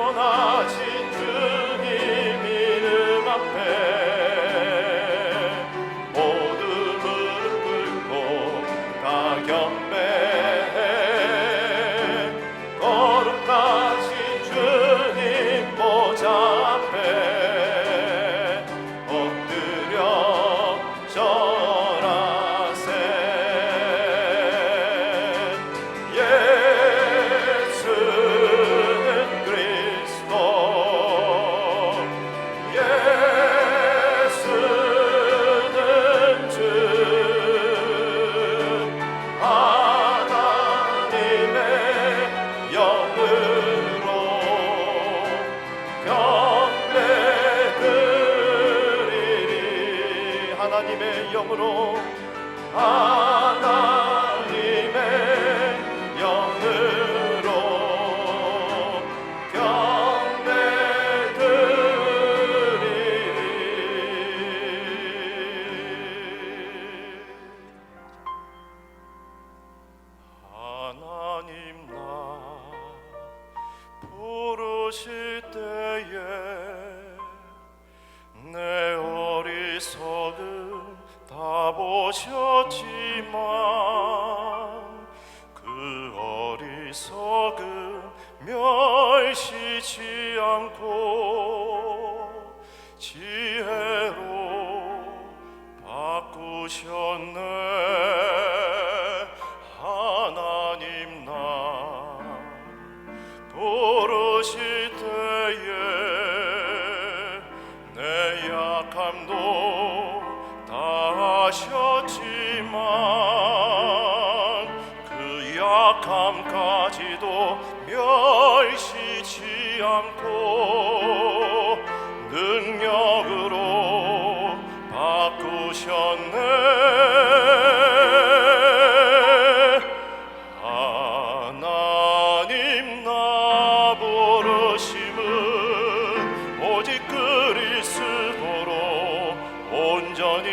선하신 주님 이름 앞에 모두 무릎 꿇고 다 경배해. 거룩하신 주님 보좌 앞에 엎드려 절하세. 예수는 그리스도, 예수는 주, 하나님의 영으로 경배드리리. 하나님의 영으로, 하나님의 영으로 경배드리리. 하나님 나 부르실 때에 내 어리석음 다 보셨지만 그 어리석음 멸시치 않고 지혜로 바꾸셨네. 하나님 나 부르실 때에 내 약함도 다 아셨지만 그 약함까지도 멸시치 않고 능력으로 바꾸셨네. 하나님 나 부르심은 오직 그리스도로 온전히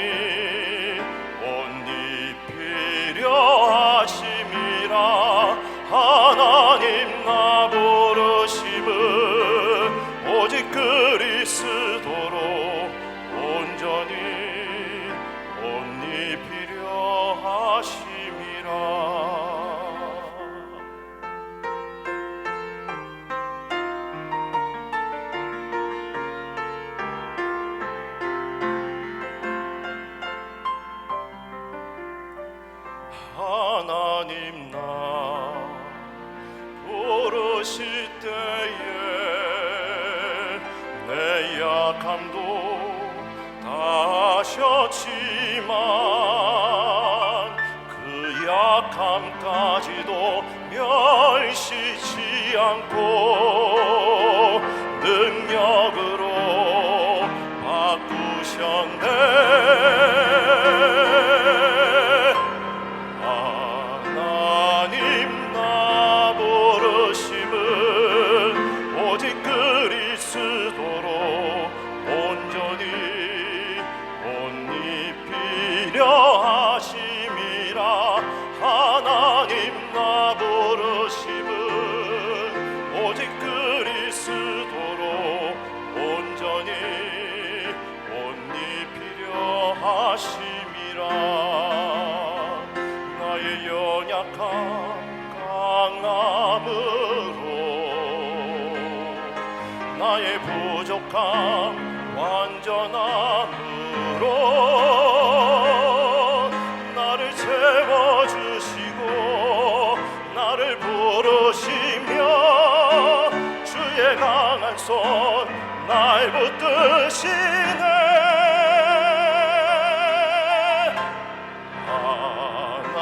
옷 입히려 하심이라. 하나님 나 부르심은 오직 그리스도로 온전히 옷 입히려 하심이라. 하나님 나 부르실 때에 내 약함도 다 아셨지만 그 약함까지도 멸시치 않고 능력으로 바꾸셨네. 하나님 나 부르심은 오직 그리스도로 온전히 옷 입히려 하심이라. 하나님 나 부르심은 오직 그리스도로 온전히 옷 입히려 하심이라. 나의 연약함 강함으로 나의 부족함 완전함으로 나를 채워주시고 나를 부르시며 주의 강한 손 날 붙드시네.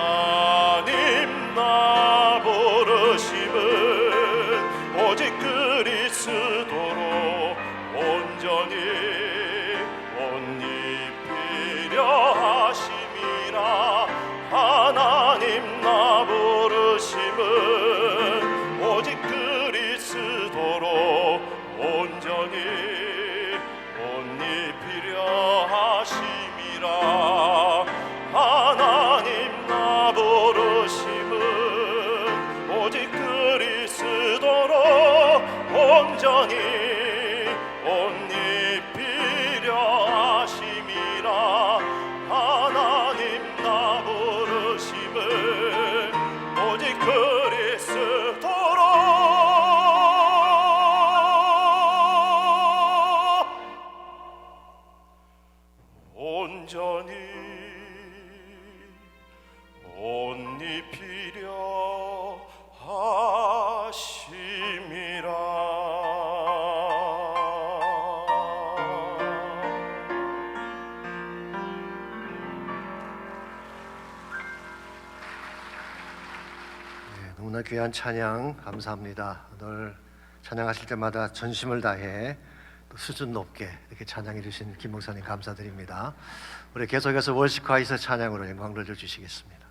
하나님 나 부르심은 오직 그리스도로 온전히 옷 입히려 하심이라. 하나님 나 부르심은 오직 그리스도로 온전히 옷 입히려 온전히 옷 입히려 하심이라. 하나님 나 부르심을 오직 그리스도로 온전히 옷 입히려 하심이라. 너무나 귀한 찬양 감사합니다. 늘 찬양하실 때마다 전심을 다해 또 수준 높게 이렇게 찬양해 주신 김 목사님 감사드립니다. 우리 계속해서 월시카이서 찬양으로 영광을 주시겠습니다.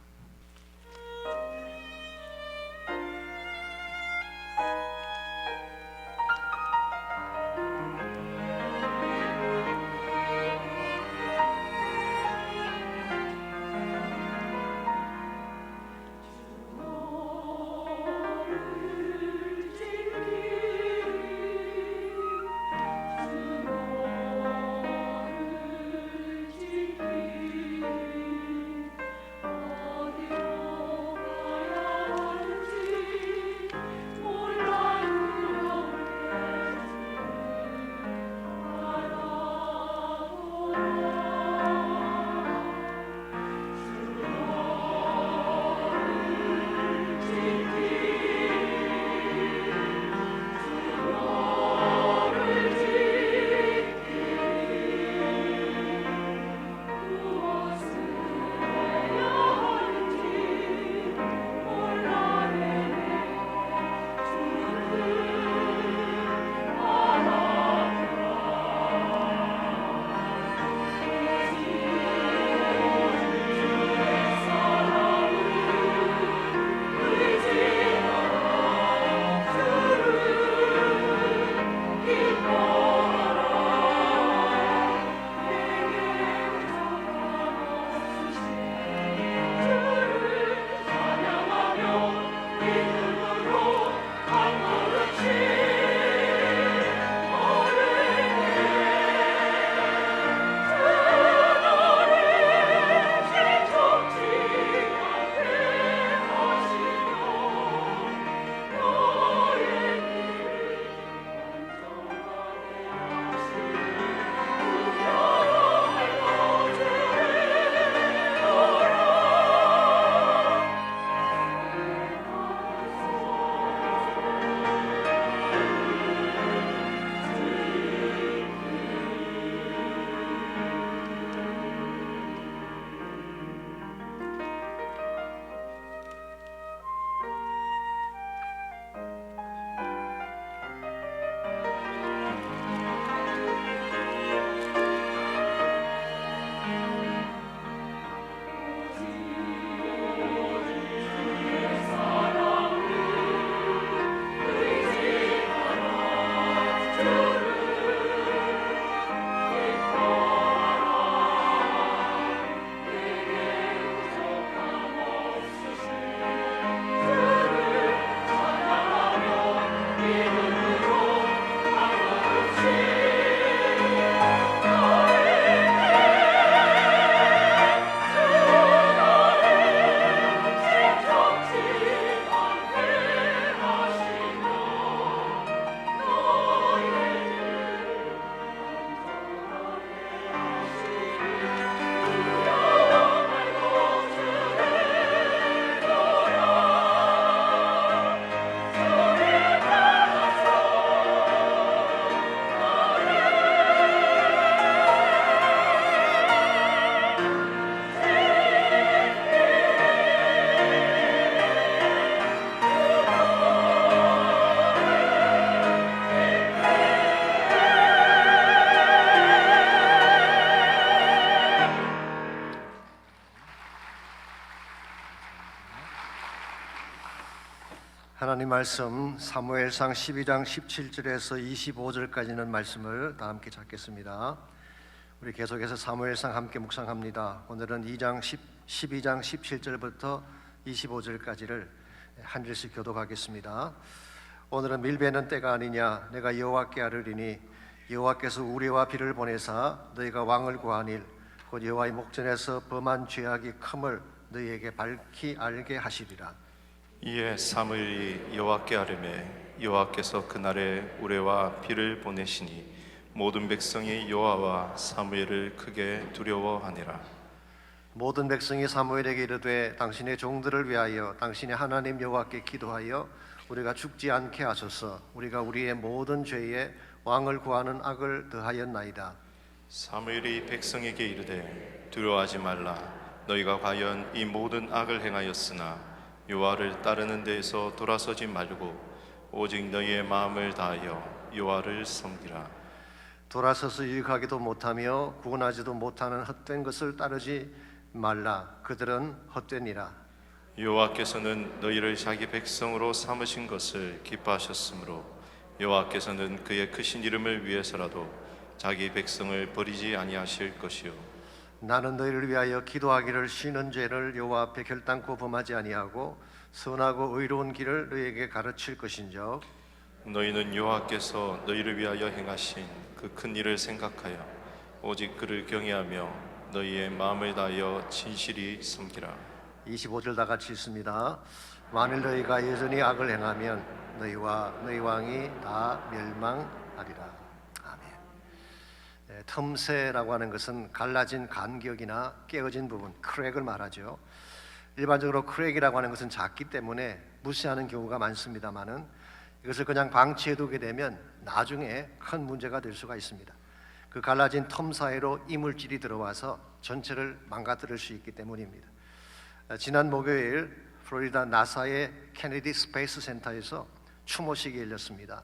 하나님 말씀 사무엘상 12장 17절에서 25절까지는 말씀을 다 함께 찾겠습니다. 우리 계속해서 사무엘상 함께 묵상합니다. 오늘은 12장 17절부터 25절까지를 한 절씩 교독하겠습니다. 오늘은 밀베는 때가 아니냐 내가 여호와께 아뢰리니 여호와께서 우리와 비를 보내사 너희가 왕을 구하니일 곧 여호와의 목전에서 범한 죄악이 큼을 너희에게 밝히 알게 하시리라. 이에 사무엘이 여호와께 아뢰매 여호와께서 그날에 우레와 비를 보내시니 모든 백성이 여호와와 사무엘을 크게 두려워하니라. 모든 백성이 사무엘에게 이르되 당신의 종들을 위하여 당신의 하나님 여호와께 기도하여 우리가 죽지 않게 하소서. 우리가 우리의 모든 죄에 왕을 구하는 악을 더하였나이다. 사무엘이 백성에게 이르되 두려워하지 말라. 너희가 과연 이 모든 악을 행하였으나 여호와를 따르는 데에서 돌아서지 말고 오직 너희의 마음을 다하여 여호와를 섬기라. 돌아서서 유익하기도 못하며 구원하지도 못하는 헛된 것을 따르지 말라. 그들은 헛되니라. 여호와께서는 너희를 자기 백성으로 삼으신 것을 기뻐하셨으므로 여호와께서는 그의 크신 이름을 위해서라도 자기 백성을 버리지 아니하실 것이요 나는 너희를 위하여 기도하기를 쉬는 죄를 여호와 앞에 결단코 범하지 아니하고 선하고 의로운 길을 너희에게 가르칠 것인즉 너희는 여호와께서 너희를 위하여 행하신 그 큰 일을 생각하여 오직 그를 경외하며 너희의 마음을 다하여 진실이 섬기라. 25절 다 같이 읽습니다. 만일 너희가 여전히 악을 행하면 너희와 너희 왕이 다 멸망하리라. 아멘. 틈새라고 하는 것은 갈라진 간격이나 깨어진 부분, 크랙을 말하죠. 일반적으로 크랙이라고 하는 것은 작기 때문에 무시하는 경우가 많습니다만은 이것을 그냥 방치해두게 되면 나중에 큰 문제가 될 수가 있습니다. 그 갈라진 틈 사이로 이물질이 들어와서 전체를 망가뜨릴 수 있기 때문입니다. 지난 목요일 플로리다 나사의 케네디 스페이스 센터에서 추모식이 열렸습니다.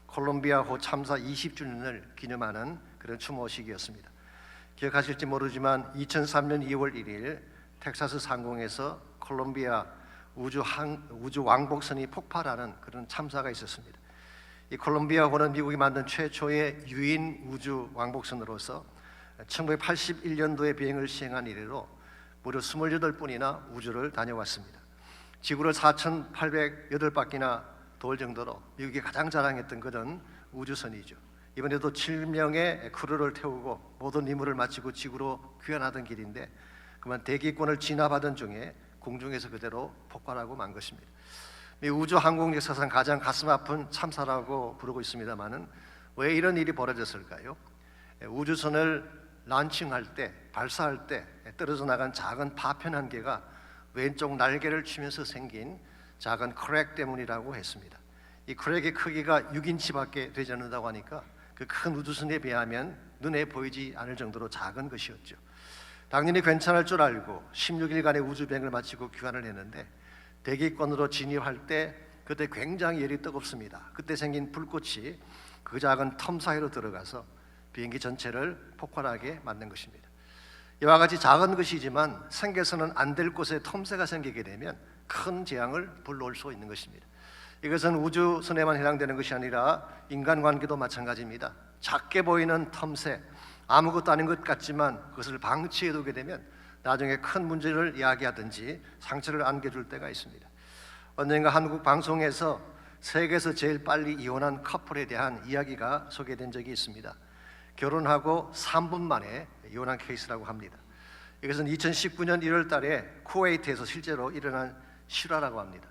콜롬비아호 참사 20주년을 기념하는 그런 추모식이었습니다. 기억하실지 모르지만 2003년 2월 1일 텍사스 상공에서 콜롬비아 우주 왕복선이 폭발하는 그런 참사가 있었습니다. 이 콜롬비아호는 미국이 만든 최초의 유인 우주 왕복선으로서 1981년도에 비행을 시행한 이래로 무려 28분이나 우주를 다녀왔습니다. 지구를 4,808바퀴나 돌 정도로 미국이 가장 자랑했던 그런 우주선이죠. 이번에도 7명의 크루를 태우고 모든 임무를 마치고 지구로 귀환하던 길인데 그만 대기권을 진압하던 중에 공중에서 그대로 폭발하고 만 것입니다. 우주 항공 역사상 가장 가슴 아픈 참사라고 부르고 있습니다만은 왜 이런 일이 벌어졌을까요? 우주선을 란칭할 때, 발사할 때 떨어져 나간 작은 파편 한 개가 왼쪽 날개를 치면서 생긴 작은 크랙 때문이라고 했습니다. 이 크랙의 크기가 6인치밖에 되지 않는다고 하니까 그 큰 우주선에 비하면 눈에 보이지 않을 정도로 작은 것이었죠. 당연히 괜찮을 줄 알고 16일간의 우주비행을 마치고 귀환을 했는데 대기권으로 진입할 때 그때 굉장히 열이 뜨겁습니다. 그때 생긴 불꽃이 그 작은 텀 사이로 들어가서 비행기 전체를 폭발하게 만든 것입니다. 이와 같이 작은 것이지만 생겨서는 안 될 곳에 틈새가 생기게 되면 큰 재앙을 불러올 수 있는 것입니다. 이것은 우주선에만 해당되는 것이 아니라 인간관계도 마찬가지입니다. 작게 보이는 틈새, 아무것도 아닌 것 같지만 그것을 방치해두게 되면 나중에 큰 문제를 이야기하든지 상처를 안겨줄 때가 있습니다. 언젠가 한국 방송에서 세계에서 제일 빨리 이혼한 커플에 대한 이야기가 소개된 적이 있습니다. 결혼하고 3분 만에 이혼한 케이스라고 합니다. 이것은 2019년 1월 달에 쿠웨이트에서 실제로 일어난 실화라고 합니다.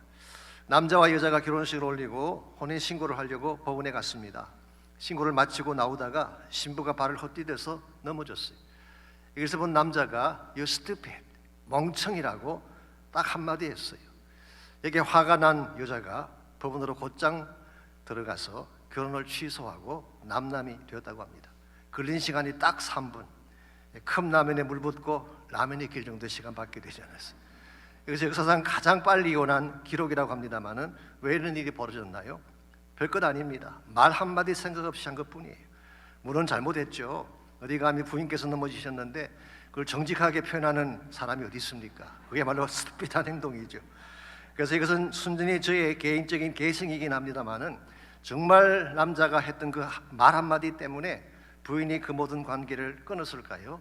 남자와 여자가 결혼식을 올리고 혼인신고를 하려고 법원에 갔습니다. 신고를 마치고 나오다가 신부가 발을 헛디뎌서 넘어졌어요. 이것을 본 남자가 You stupid, 멍청이라고 딱 한마디 했어요. 여기에 화가 난 여자가 법원으로 곧장 들어가서 결혼을 취소하고 남남이 되었다고 합니다. 걸린 시간이 딱 3분. 컵라면에 물 붓고 라면이 길 정도의 시간밖에 되지 않았어요. 이것이 역사상 가장 빨리 이혼한 기록이라고 합니다만은 왜 이런 일이 벌어졌나요? 별것 아닙니다. 말 한마디 생각 없이 한 것뿐이에요. 물론 잘못했죠. 어디 감히 부인께서 넘어지셨는데 그걸 정직하게 표현하는 사람이 어디 있습니까? 그야말로 스피드한 행동이죠. 그래서 이것은 순전히 저의 개인적인 개성이긴 합니다만은 정말 남자가 했던 그 말 한마디 때문에 부인이 그 모든 관계를 끊었을까요?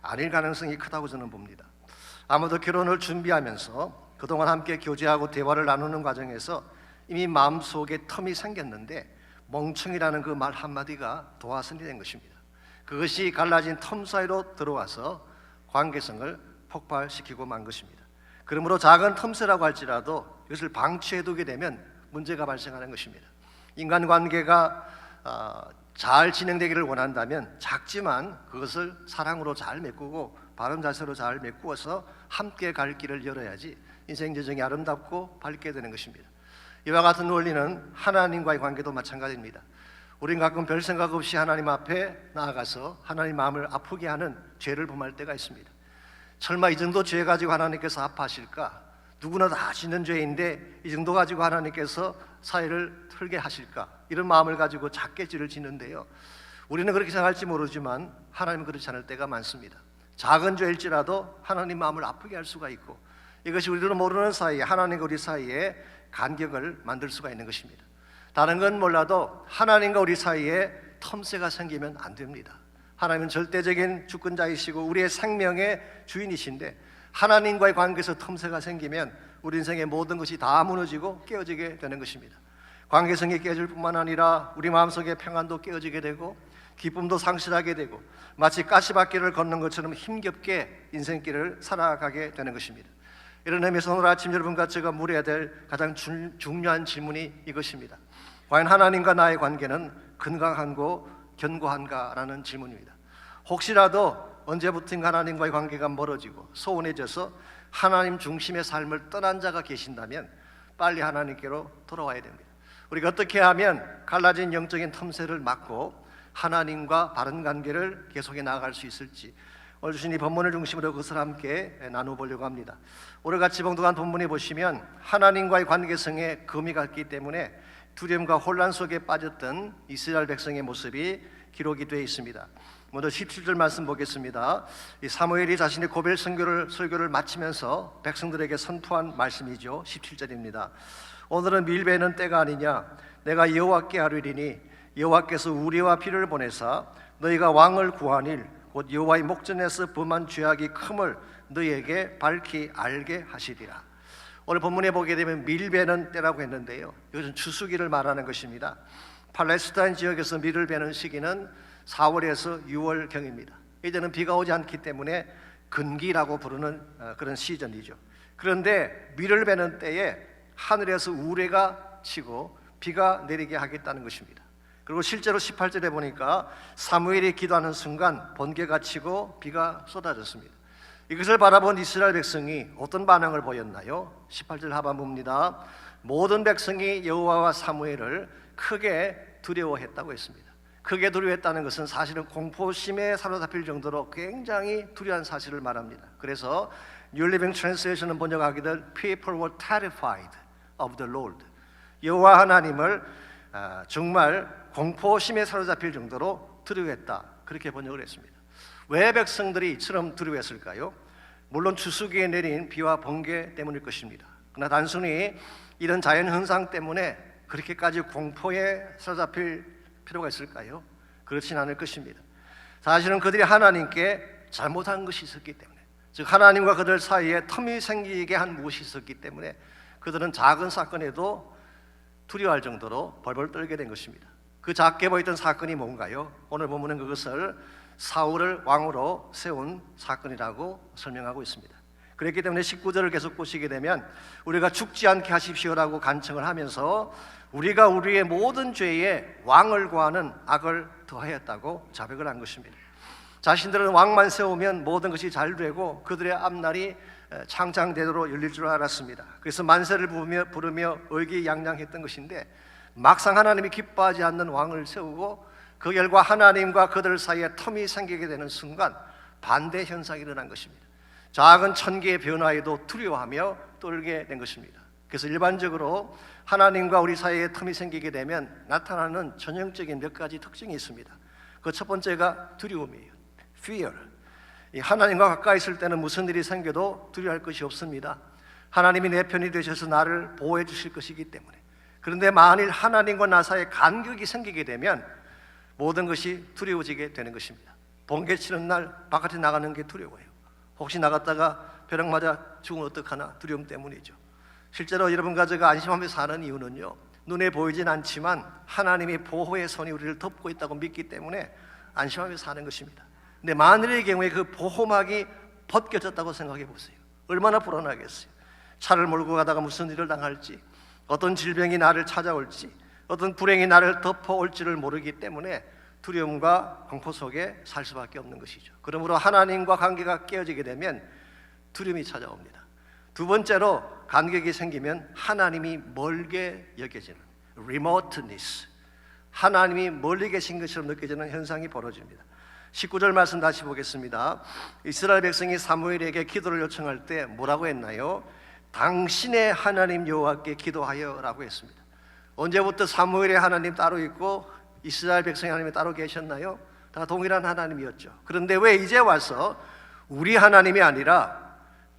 아닐 가능성이 크다고 저는 봅니다. 아마도 결혼을 준비하면서 그동안 함께 교제하고 대화를 나누는 과정에서 이미 마음속에 텀이 생겼는데 멍청이라는 그 말 한마디가 도화선이 된 것입니다. 그것이 갈라진 텀 사이로 들어와서 관계성을 폭발시키고 만 것입니다. 그러므로 작은 틈새라고 할지라도 이것을 방치해두게 되면 문제가 발생하는 것입니다. 인간관계가 잘 진행되기를 원한다면 작지만 그것을 사랑으로 잘 메꾸고 바른 자세로 잘 메꾸어서 함께 갈 길을 열어야지 인생 여정이 아름답고 밝게 되는 것입니다. 이와 같은 원리는 하나님과의 관계도 마찬가지입니다. 우린 가끔 별 생각 없이 하나님 앞에 나아가서 하나님 마음을 아프게 하는 죄를 범할 때가 있습니다. 설마 이 정도 죄 가지고 하나님께서 아파하실까? 누구나 다 짓는 죄인데 이 정도 가지고 하나님께서 사회를 틀게 하실까? 이런 마음을 가지고 작게 죄를 짓는데요, 우리는 그렇게 생각할지 모르지만 하나님은 그렇지 않을 때가 많습니다. 작은 죄일지라도 하나님 마음을 아프게 할 수가 있고, 이것이 우리도 모르는 사이에 하나님과 우리 사이에 간격을 만들 수가 있는 것입니다. 다른 건 몰라도 하나님과 우리 사이에 텀새가 생기면 안 됩니다. 하나님은 절대적인 주권자이시고 우리의 생명의 주인이신데 하나님과의 관계에서 틈새가 생기면 우리 인생의 모든 것이 다 무너지고 깨어지게 되는 것입니다. 관계성이 깨질 뿐만 아니라 우리 마음속의 평안도 깨어지게 되고 기쁨도 상실하게 되고 마치 가시밭길을 걷는 것처럼 힘겹게 인생길을 살아가게 되는 것입니다. 이런 의미에서 오늘 아침 여러분과 제가 물어야 될 가장 중요한 질문이 이것입니다. 과연 하나님과 나의 관계는 건강하고 견고한가라는 질문입니다. 혹시라도 언제부턴가 하나님과의 관계가 멀어지고 소원해져서 하나님 중심의 삶을 떠난 자가 계신다면 빨리 하나님께로 돌아와야 됩니다. 우리가 어떻게 하면 갈라진 영적인 틈새를 막고 하나님과 바른 관계를 계속해 나아갈 수 있을지 오늘 주신 이 본문을 중심으로 그것을 함께 나눠보려고 합니다. 오늘같이 봉독한 본문에 보시면 하나님과의 관계성에 금이 갔기 때문에 두려움과 혼란 속에 빠졌던 이스라엘 백성의 모습이 기록이 되어 있습니다. 먼저 17절 말씀 보겠습니다. 이 사무엘이 자신의 고별 설교를 마치면서 백성들에게 선포한 말씀이죠. 17절입니다. 오늘은 밀베는 때가 아니냐? 내가 여호와께 아뢰리니 여호와께서 우리와 비를 보내사 너희가 왕을 구하니를 곧 여호와의 목전에서 범한 죄악이 큼을 너희에게 밝히 알게 하시리라. 오늘 본문에 보게 되면 밀베는 때라고 했는데요, 이것은 추수기를 말하는 것입니다. 팔레스타인 지역에서 밀을 베는 시기는 4월에서 6월경입니다. 이제는 비가 오지 않기 때문에 근기라고 부르는 그런 시즌이죠. 그런데 밀을 베는 때에 하늘에서 우레가 치고 비가 내리게 하겠다는 것입니다. 그리고 실제로 18절에 보니까 사무엘이 기도하는 순간 번개가 치고 비가 쏟아졌습니다. 이것을 바라본 이스라엘 백성이 어떤 반응을 보였나요? 18절 하반부입니다. 모든 백성이 여호와와 사무엘을 크게 두려워했다고 했습니다. 크게 두려워했다는 것은 사실은 공포심에 사로잡힐 정도로 굉장히 두려운 사실을 말합니다. 그래서 New Living Translation은 번역하기를 People were terrified of the Lord. 여호와 하나님을 정말 공포심에 사로잡힐 정도로 두려워했다, 그렇게 번역을 했습니다. 왜 백성들이 이처럼 두려워했을까요? 물론 추수기에 내린 비와 번개 때문일 것입니다. 그러나 단순히 이런 자연 현상 때문에 그렇게까지 공포에 사로잡힐 필요가 있을까요? 그렇진 않을 것입니다. 사실은 그들이 하나님께 잘못한 것이 있었기 때문에, 즉 하나님과 그들 사이에 텀이 생기게 한 무엇이 있었기 때문에 그들은 작은 사건에도 두려워할 정도로 벌벌 떨게 된 것입니다. 그 작게 보였던 사건이 뭔가요? 오늘 본문은 그것을 사울을 왕으로 세운 사건이라고 설명하고 있습니다. 그렇기 때문에 19절을 계속 보시게 되면 우리가 죽지 않게 하십시오라고 간청을 하면서 우리가 우리의 모든 죄에 왕을 구하는 악을 더하였다고 자백을 한 것입니다. 자신들은 왕만 세우면 모든 것이 잘 되고 그들의 앞날이 창창대도로 열릴 줄 알았습니다. 그래서 만세를 부르며 의기양양했던 것인데 막상 하나님이 기뻐하지 않는 왕을 세우고 그 결과 하나님과 그들 사이에 텀이 생기게 되는 순간 반대 현상이 일어난 것입니다. 작은 천개의 변화에도 두려워하며 떨게 된 것입니다. 그래서 일반적으로 하나님과 우리 사이에 텀이 생기게 되면 나타나는 전형적인 몇 가지 특징이 있습니다. 그 첫 번째가 두려움이에요. Fear. 하나님과 가까이 있을 때는 무슨 일이 생겨도 두려워할 것이 없습니다. 하나님이 내 편이 되셔서 나를 보호해 주실 것이기 때문에. 그런데 만일 하나님과 나 사이에 간격이 생기게 되면 모든 것이 두려워지게 되는 것입니다. 번개 치는 날 바깥에 나가는 게 두려워요. 혹시 나갔다가 벼락 맞아 죽으면 어떡하나 두려움 때문이죠. 실제로 여러분과 제가 안심하며 사는 이유는요, 눈에 보이진 않지만 하나님의 보호의 손이 우리를 덮고 있다고 믿기 때문에 안심하며 사는 것입니다. 근데 만일의 경우에 그 보호막이 벗겨졌다고 생각해 보세요. 얼마나 불안하겠어요. 차를 몰고 가다가 무슨 일을 당할지, 어떤 질병이 나를 찾아올지, 어떤 불행이 나를 덮어올지를 모르기 때문에 두려움과 공포 속에 살 수밖에 없는 것이죠. 그러므로 하나님과 관계가 깨어지게 되면 두려움이 찾아옵니다. 두 번째로 간격이 생기면 하나님이 멀게 여겨지는 remoteness, 하나님이 멀리 계신 것처럼 느껴지는 현상이 벌어집니다. 19절 말씀 다시 보겠습니다. 이스라엘 백성이 사무엘에게 기도를 요청할 때 뭐라고 했나요? 당신의 하나님 여호와께 기도하여라고 했습니다. 언제부터 사무엘의 하나님 따로 있고 이스라엘 백성의 하나님이 따로 계셨나요? 다 동일한 하나님이었죠. 그런데 왜 이제 와서 우리 하나님이 아니라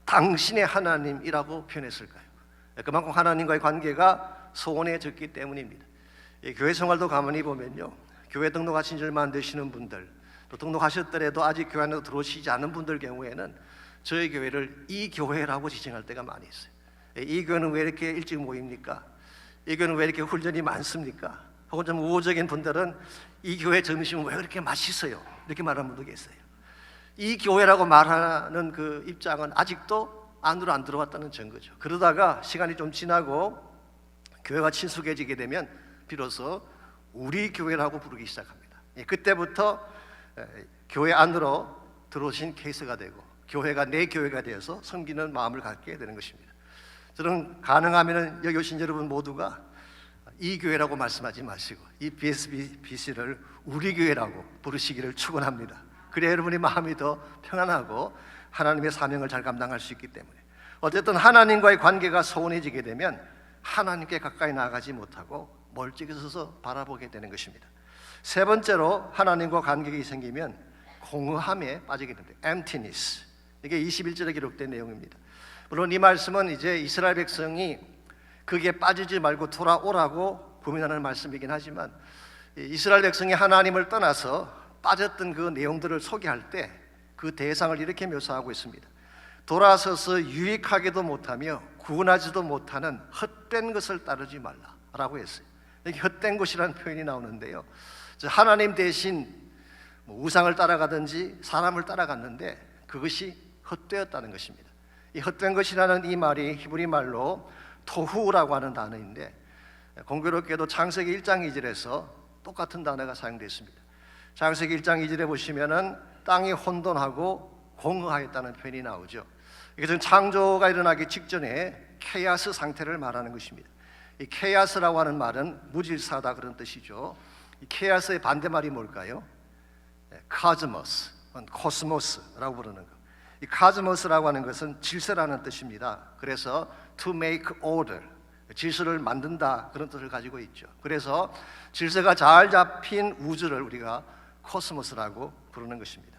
당신의 하나님이라고 표현했을까요? 그만큼 하나님과의 관계가 소원해졌기 때문입니다. 교회 생활도 가만히 보면요, 교회 등록하신 지 얼마 안 되시는 분들, 또 등록하셨더라도 아직 교회 안에 들어오시지 않은 분들 경우에는 저희 교회를 이 교회라고 지칭할 때가 많이 있어요. 이 교회는 왜 이렇게 일찍 모입니까? 이 교회는 왜 이렇게 훈련이 많습니까? 혹은 좀 우호적인 분들은 이 교회 점심은 왜 그렇게 맛있어요? 이렇게 말하는 분도 계세요. 이 교회라고 말하는 그 입장은 아직도 안으로 안 들어왔다는 증거죠. 그러다가 시간이 좀 지나고 교회가 친숙해지게 되면 비로소 우리 교회라고 부르기 시작합니다. 그때부터 교회 안으로 들어오신 케이스가 되고 교회가 내 교회가 되어서 섬기는 마음을 갖게 되는 것입니다. 저는 가능하면 여기 오신 여러분 모두가 이 교회라고 말씀하지 마시고 이 BSBC를 우리 교회라고 부르시기를 축원합니다. 그래야 여러분의 마음이 더 평안하고 하나님의 사명을 잘 감당할 수 있기 때문에, 어쨌든 하나님과의 관계가 소원해지게 되면 하나님께 가까이 나아가지 못하고 멀찍이서서 바라보게 되는 것입니다. 세 번째로 하나님과 관계가 생기면 공허함에 빠지게 됩니다. emptiness. 이게 21절에 기록된 내용입니다. 물론 이 말씀은 이제 이스라엘 백성이 거기에 빠지지 말고 돌아오라고 부민하는 말씀이긴 하지만, 이스라엘 백성이 하나님을 떠나서 빠졌던 그 내용들을 소개할 때 그 대상을 이렇게 묘사하고 있습니다. 돌아서서 유익하게도 못하며 구원하지도 못하는 헛된 것을 따르지 말라라고 했어요. 여기 헛된 것이라는 표현이 나오는데요, 하나님 대신 우상을 따라가든지 사람을 따라갔는데 그것이 헛되었다는 것입니다. 이 헛된 것이라는 이 말이 히브리 말로 토후라고 하는 단어인데, 공교롭게도 창세기 1장 2절에서 똑같은 단어가 사용되어 있습니다. 창세기 1장 2절에 보시면은 땅이 혼돈하고 공허하였다는 표현이 나오죠. 이것은 창조가 일어나기 직전에 케아스 상태를 말하는 것입니다. 이 케아스라고 하는 말은 무질서하다 그런 뜻이죠. 이 케아스의 반대말이 뭘까요? 카즈모스, 코스모스라고 부르는 것. 이 카즈모스라고 하는 것은 질서라는 뜻입니다. 그래서 to make order, 질서를 만든다 그런 뜻을 가지고 있죠. 그래서 질서가 잘 잡힌 우주를 우리가 코스모스라고 부르는 것입니다.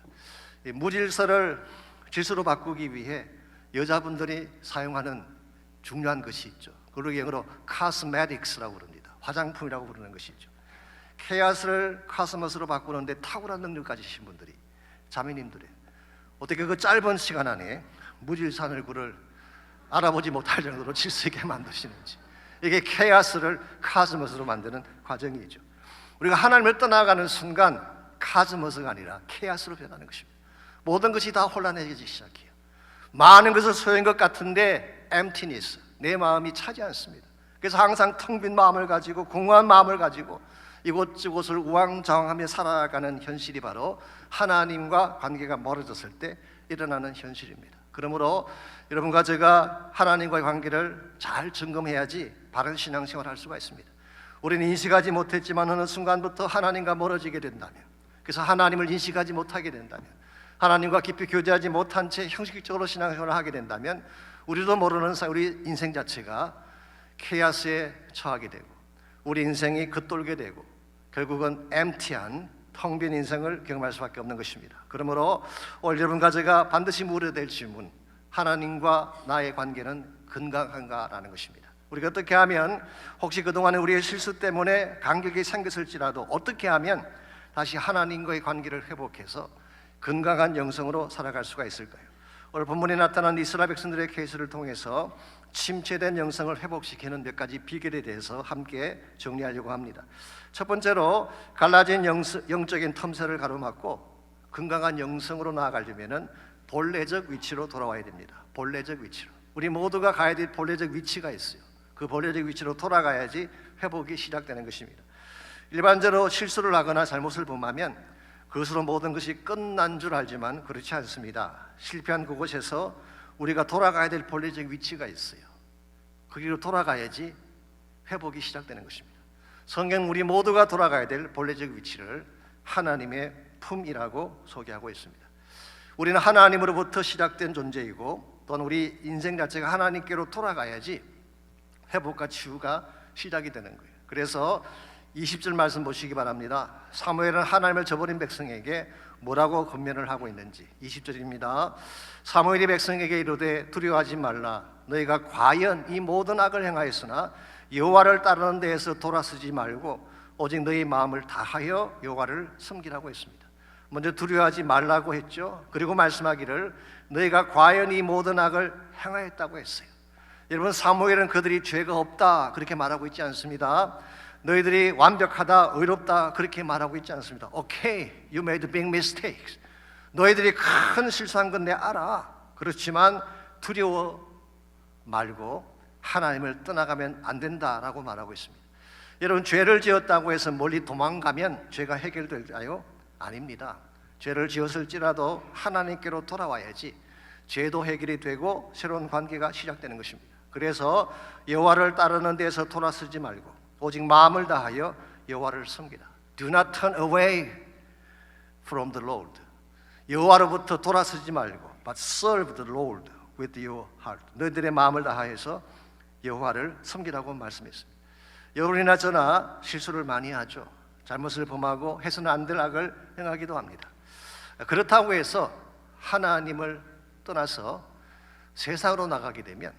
이 무질서를 질서로 바꾸기 위해 여자분들이 사용하는 중요한 것이 있죠. 그걸 영어로 cosmetics라고 부릅니다. 화장품이라고 부르는 것이죠. 케아스를 카스모스로 바꾸는데 탁월한 능력까지 주신 분들이 자매님들이에요. 어떻게 그 짧은 시간 안에 무질서한 얼굴을 알아보지 못할 정도로 질서 있게 만드시는지, 이게 케아스를 카스모스로 만드는 과정이죠. 우리가 하나님을 떠나가는 순간 카스모스가 아니라 케아스로 변하는 것입니다. 모든 것이 다 혼란해지기 시작해요. 많은 것을 소유한 것 같은데 emptiness, 내 마음이 차지 않습니다. 그래서 항상 텅 빈 마음을 가지고 공허한 마음을 가지고 이곳저곳을 우왕좌왕하며 살아가는 현실이 바로 하나님과 관계가 멀어졌을 때 일어나는 현실입니다. 그러므로 여러분과 제가 하나님과의 관계를 잘 점검해야지 바른 신앙생활을 할 수가 있습니다. 우리는 인식하지 못했지만 어느 순간부터 하나님과 멀어지게 된다면, 그래서 하나님을 인식하지 못하게 된다면, 하나님과 깊이 교제하지 못한 채 형식적으로 신앙생활을 하게 된다면 우리도 모르는 사이 우리 인생 자체가 케아스에 처하게 되고 우리 인생이 겉돌게 되고 결국은 empty한 텅 빈 인생을 경험할 수밖에 없는 것입니다. 그러므로 오늘 여러분과 제가 반드시 물어야 될 질문, 하나님과 나의 관계는 건강한가라는 것입니다. 우리가 어떻게 하면, 혹시 그동안에 우리의 실수 때문에 간격이 생겼을지라도 어떻게 하면 다시 하나님과의 관계를 회복해서 건강한 영성으로 살아갈 수가 있을까요? 오늘 본문에 나타난 이스라엘 백성들의 케이스를 통해서 침체된 영성을 회복시키는 몇 가지 비결에 대해서 함께 정리하려고 합니다. 첫 번째로 갈라진 영적인 틈새를 가로막고 건강한 영성으로 나아가려면 본래적 위치로 돌아와야 됩니다. 본래적 위치로. 우리 모두가 가야 될 본래적 위치가 있어요. 그 본래적 위치로 돌아가야지 회복이 시작되는 것입니다. 일반적으로 실수를 하거나 잘못을 범하면 그것으로 모든 것이 끝난 줄 알지만 그렇지 않습니다. 실패한 그곳에서 우리가 돌아가야 될 본래적 위치가 있어요. 그 길로 돌아가야지 회복이 시작되는 것입니다. 성경 우리 모두가 돌아가야 될 본래적 위치를 하나님의 품이라고 소개하고 있습니다. 우리는 하나님으로부터 시작된 존재이고 또한 우리 인생 자체가 하나님께로 돌아가야지 회복과 치유가 시작이 되는 거예요. 그래서 20절 말씀 보시기 바랍니다. 사무엘은 하나님을 저버린 백성에게 뭐라고 권면을 하고 있는지 20절입니다. 사무엘이 백성에게 이르되 두려워하지 말라. 너희가 과연 이 모든 악을 행하였으나 여호와를 따르는 데에서 돌아서지 말고 오직 너희 마음을 다하여 여호와를 섬기라고 했습니다. 먼저 두려워하지 말라고 했죠. 그리고 말씀하기를 너희가 과연 이 모든 악을 행하였다고 했어요. 여러분, 사무엘은 그들이 죄가 없다 그렇게 말하고 있지 않습니다. 너희들이 완벽하다, 의롭다 그렇게 말하고 있지 않습니다. Okay, you made big mistakes. 너희들이 큰 실수한 건 내 알아. 그렇지만 두려워 말고 하나님을 떠나가면 안 된다라고 말하고 있습니다. 여러분, 죄를 지었다고 해서 멀리 도망가면 죄가 해결될까요? 아닙니다. 죄를 지었을지라도 하나님께로 돌아와야지 죄도 해결이 되고 새로운 관계가 시작되는 것입니다. 그래서 여호와를 따르는 데서 돌아서지 말고 오직 마음을 다하여 여호와를 섬기라. Do not turn away from the Lord. 여호와로부터 돌아서지 말고 but serve the Lord with your heart. 너희들의 마음을 다하여서 여호와를 섬기라고 말씀했습니다. 여러분이나 저나 실수를 많이 하죠. 잘못을 범하고 해서는 안 될 악을 행하기도 합니다. 그렇다고 해서 하나님을 떠나서 세상으로 나가게 되면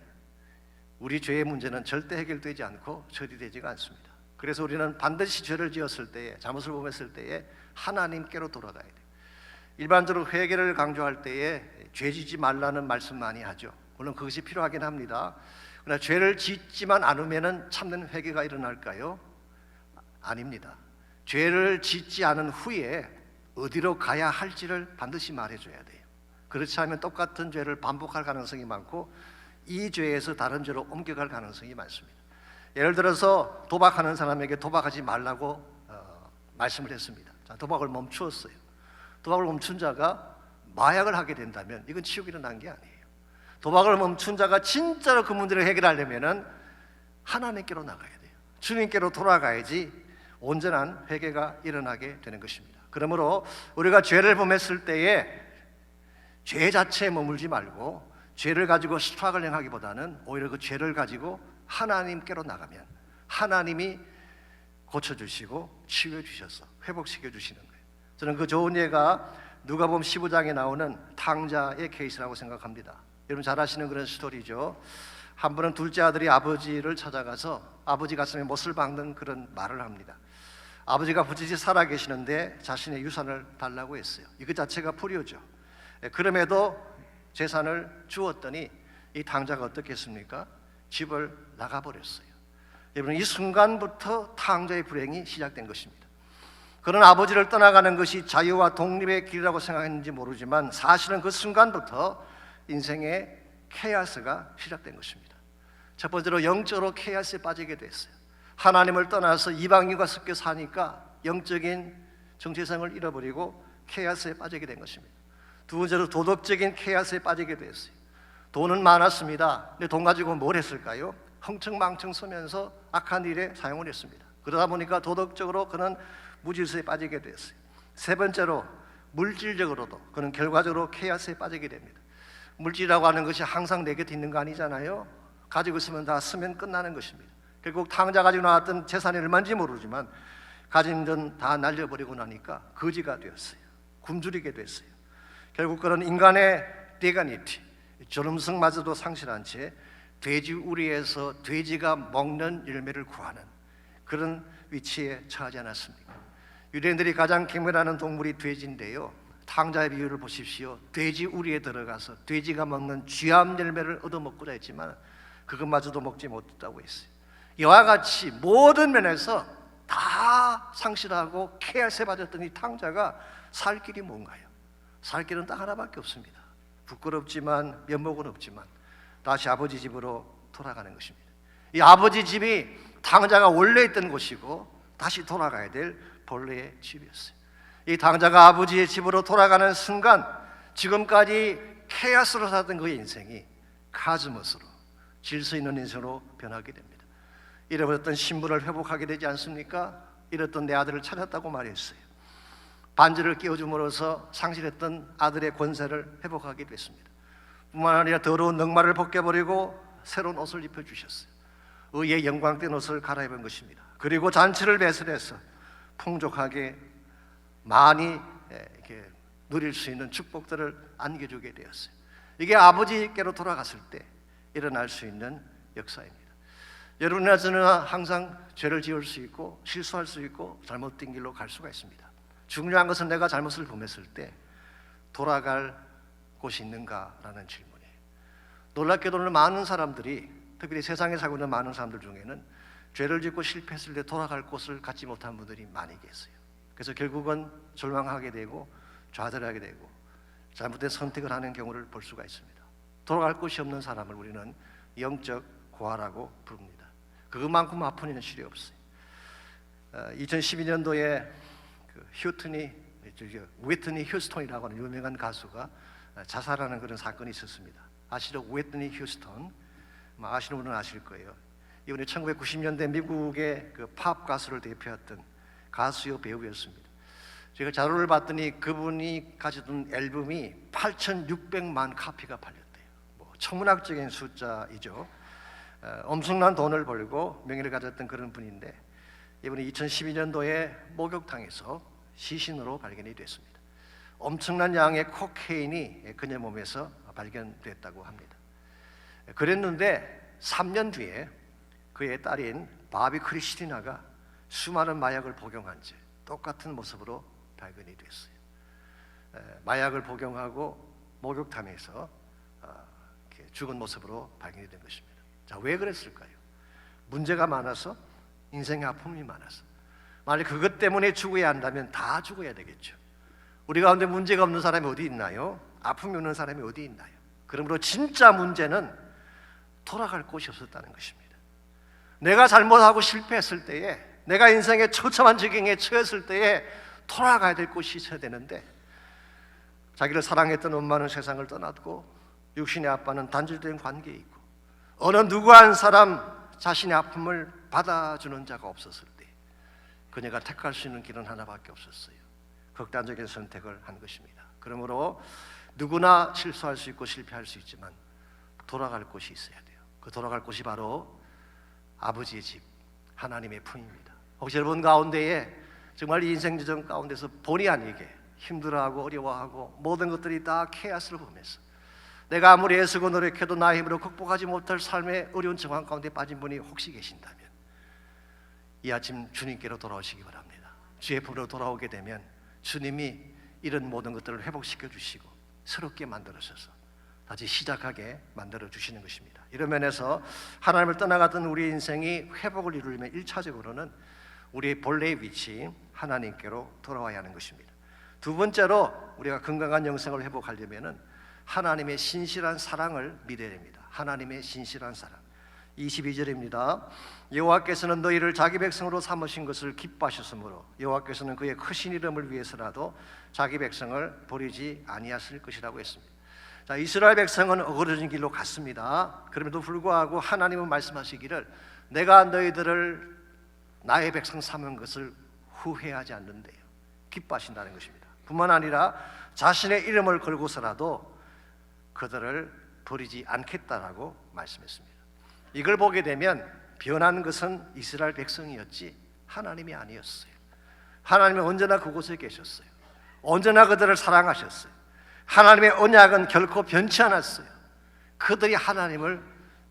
우리 죄의 문제는 절대 해결되지 않고 처리되지가 않습니다. 그래서 우리는 반드시 죄를 지었을 때에, 잘못을 범했을 때에 하나님께로 돌아가야 돼요. 일반적으로 회개를 강조할 때에 죄 지지 말라는 말씀 많이 하죠. 물론 그것이 필요하긴 합니다. 그러나 죄를 짓지만 않으면 참된 회개가 일어날까요? 아닙니다. 죄를 짓지 않은 후에 어디로 가야 할지를 반드시 말해줘야 돼요. 그렇지 않으면 똑같은 죄를 반복할 가능성이 많고 이 죄에서 다른 죄로 옮겨갈 가능성이 많습니다. 예를 들어서 도박하는 사람에게 도박하지 말라고 말씀을 했습니다. 자, 도박을 멈추었어요. 도박을 멈춘 자가 마약을 하게 된다면 이건 치욕이 일어난 게 아니에요. 도박을 멈춘 자가 진짜로 그 문제를 해결하려면 하나님께로 나가야 돼요. 주님께로 돌아가야지 온전한 회개가 일어나게 되는 것입니다. 그러므로 우리가 죄를 범했을 때에 죄 자체에 머물지 말고 죄를 가지고 스트럭을 행하기보다는 오히려 그 죄를 가지고 하나님께로 나가면 하나님이 고쳐주시고 치유해 주셔서 회복시켜 주시는 거예요. 저는 그 좋은 예가 누가복음 15장에 나오는 탕자의 케이스라고 생각합니다. 여러분 잘 아시는 그런 스토리죠. 한 분은 둘째 아들이 아버지를 찾아가서 아버지 가슴에 못을 박는 그런 말을 합니다. 아버지가 부지지 살아계시는데 자신의 유산을 달라고 했어요. 이거 자체가 불효죠. 그럼에도 재산을 주었더니 이 탕자가 어떻게 했습니까? 집을 나가버렸어요. 여러분, 이 순간부터 탕자의 불행이 시작된 것입니다. 그런 아버지를 떠나가는 것이 자유와 독립의 길이라고 생각했는지 모르지만 사실은 그 순간부터 인생의 케이오스가 시작된 것입니다. 첫 번째로 영적으로 케이오스에 빠지게 됐어요. 하나님을 떠나서 이방인과 섞여 사니까 영적인 정체성을 잃어버리고 케이오스에 빠지게 된 것입니다. 두 번째로 도덕적인 케이오스에 빠지게 됐어요. 돈은 많았습니다. 근데 돈 가지고 뭘 했을까요? 흥청망청 서면서 악한 일에 사용을 했습니다. 그러다 보니까 도덕적으로 그는 무질서에 빠지게 됐어요. 세 번째로 물질적으로도 그는 결과적으로 케이오스에 빠지게 됩니다. 물질이라고 하는 것이 항상 내 곁에 있는 거 아니잖아요. 가지고 있으면 다 쓰면 끝나는 것입니다. 결국 탕자 가지고 나왔던 재산이 얼마인지 모르지만 가진 돈 다 날려버리고 나니까 거지가 되었어요. 굶주리게 됐어요. 결국 그런 인간의 디그니티, 존엄성마저도 상실한 채 돼지 우리에서 돼지가 먹는 열매를 구하는 그런 위치에 처하지 않았습니까? 유대인들이 가장 경멸하는 동물이 돼지인데요, 탕자의 비유를 보십시오. 돼지 우리에 들어가서 돼지가 먹는 쥐암 열매를 얻어먹고자 했지만 그것마저도 먹지 못했다고 했어요. 이와 같이 모든 면에서 다 상실하고 케아스에 빠졌던 이 탕자가 살 길이 뭔가요? 살 길은 딱 하나밖에 없습니다. 부끄럽지만 면목은 없지만 다시 아버지 집으로 돌아가는 것입니다. 이 아버지 집이 탕자가 원래 있던 곳이고 다시 돌아가야 될 본래의 집이었어요. 이 탕자가 아버지의 집으로 돌아가는 순간 지금까지 케아스로 살던 그의 인생이 카즈머스로 질서 있는 인생으로 변하게 됩니다. 잃어버렸던 신분을 회복하게 되지 않습니까? 잃었던 내 아들을 찾았다고 말했어요. 반지를 끼워줌으로써 상실했던 아들의 권세를 회복하게 됐습니다. 뿐만 아니라 더러운 넉마를 벗겨버리고 새로운 옷을 입혀주셨어요. 의의 영광된 옷을 갈아입은 것입니다. 그리고 잔치를 배설해서 풍족하게 많이 이렇게 누릴 수 있는 축복들을 안겨주게 되었어요. 이게 아버지께로 돌아갔을 때 일어날 수 있는 역사입니다. 여러분이나 저는 항상 죄를 지을 수 있고 실수할 수 있고 잘못된 길로 갈 수가 있습니다. 중요한 것은 내가 잘못을 범했을 때 돌아갈 곳이 있는가라는 질문이에요. 놀랍게도 오늘 많은 사람들이, 특별히 세상에 살고 있는 많은 사람들 중에는 죄를 짓고 실패했을 때 돌아갈 곳을 갖지 못한 분들이 많이 계세요. 그래서 결국은 절망하게 되고 좌절하게 되고 잘못된 선택을 하는 경우를 볼 수가 있습니다. 돌아갈 곳이 없는 사람을 우리는 영적 고아라고 부릅니다. 그것만큼 아픈 일은 실이 없어요. 2012년도에 위트니 휴스턴이라고 하는 유명한 가수가 자살하는 그런 사건이 있었습니다. 아시죠? 위트니 휴스턴, 아시는 분은 아실 거예요. 이분이 1990년대 미국의 그 팝 가수를 대표했던 가수요 배우였습니다. 제가 자료를 봤더니 그분이 가지던 앨범이 8,600만 카피가 팔렸대요. 천문학적인 숫자이죠. 엄청난 돈을 벌고 명예를 가졌던 그런 분인데 이분이 2012년도에 목욕탕에서 시신으로 발견이 됐습니다. 엄청난 양의 코케인이 그녀 몸에서 발견됐다고 합니다. 그랬는데 3년 뒤에 그의 딸인 바비 크리스티나가 수많은 마약을 복용한 채 똑같은 모습으로 발견이 됐어요. 마약을 복용하고 목욕탕에서 죽은 모습으로 발견이 된 것입니다. 자, 왜 그랬을까요? 문제가 많아서, 인생의 아픔이 많아서. 만약 그것 때문에 죽어야 한다면 다 죽어야 되겠죠. 우리 가운데 문제가 없는 사람이 어디 있나요? 아픔이 없는 사람이 어디 있나요? 그러므로 진짜 문제는 돌아갈 곳이 없었다는 것입니다. 내가 잘못하고 실패했을 때에, 내가 인생의 처참한 지경에 처했을 때에 돌아가야 될 곳이 있어야 되는데 자기를 사랑했던 엄마는 세상을 떠났고 육신의 아빠는 단절된 관계에 있고 어느 누구 한 사람 자신의 아픔을 받아주는 자가 없었을 때 그녀가 택할 수 있는 길은 하나밖에 없었어요. 극단적인 선택을 한 것입니다. 그러므로 누구나 실수할 수 있고 실패할 수 있지만 돌아갈 곳이 있어야 돼요. 그 돌아갈 곳이 바로 아버지의 집, 하나님의 품입니다. 혹시 여러분 가운데에 정말 이 인생 지정 가운데서 본의 아니게 힘들어하고 어려워하고 모든 것들이 다 케아스를 보면서 내가 아무리 애쓰고 노력해도 나의 힘으로 극복하지 못할 삶의 어려운 정황 가운데 빠진 분이 혹시 계신다면 이 아침 주님께로 돌아오시기 바랍니다. 주의 품으로 돌아오게 되면 주님이 이런 모든 것들을 회복시켜 주시고 새롭게 만들어셔서 다시 시작하게 만들어 주시는 것입니다. 이런 면에서 하나님을 떠나갔던 우리 인생이 회복을 이루려면 1차적으로는 우리의 본래의 위치 하나님께로 돌아와야 하는 것입니다. 두 번째로 우리가 건강한 영생을 회복하려면 하나님의 신실한 사랑을 믿어야 됩니다. 하나님의 신실한 사랑. 22절입니다. 여호와께서는 너희를 자기 백성으로 삼으신 것을 기뻐하셨으므로 여호와께서는 그의 크신 이름을 위해서라도 자기 백성을 버리지 아니하실 것이라고 했습니다. 자, 이스라엘 백성은 어그러진 길로 갔습니다. 그럼에도 불구하고 하나님은 말씀하시기를 내가 너희들을 나의 백성 삼은 것을 후회하지 않는데요. 기뻐하신다는 것입니다. 뿐만 아니라 자신의 이름을 걸고서라도 그들을 버리지 않겠다라고 말씀했습니다. 이걸 보게 되면 변한 것은 이스라엘 백성이었지 하나님이 아니었어요. 하나님은 언제나 그곳에 계셨어요. 언제나 그들을 사랑하셨어요. 하나님의 언약은 결코 변치 않았어요. 그들이 하나님을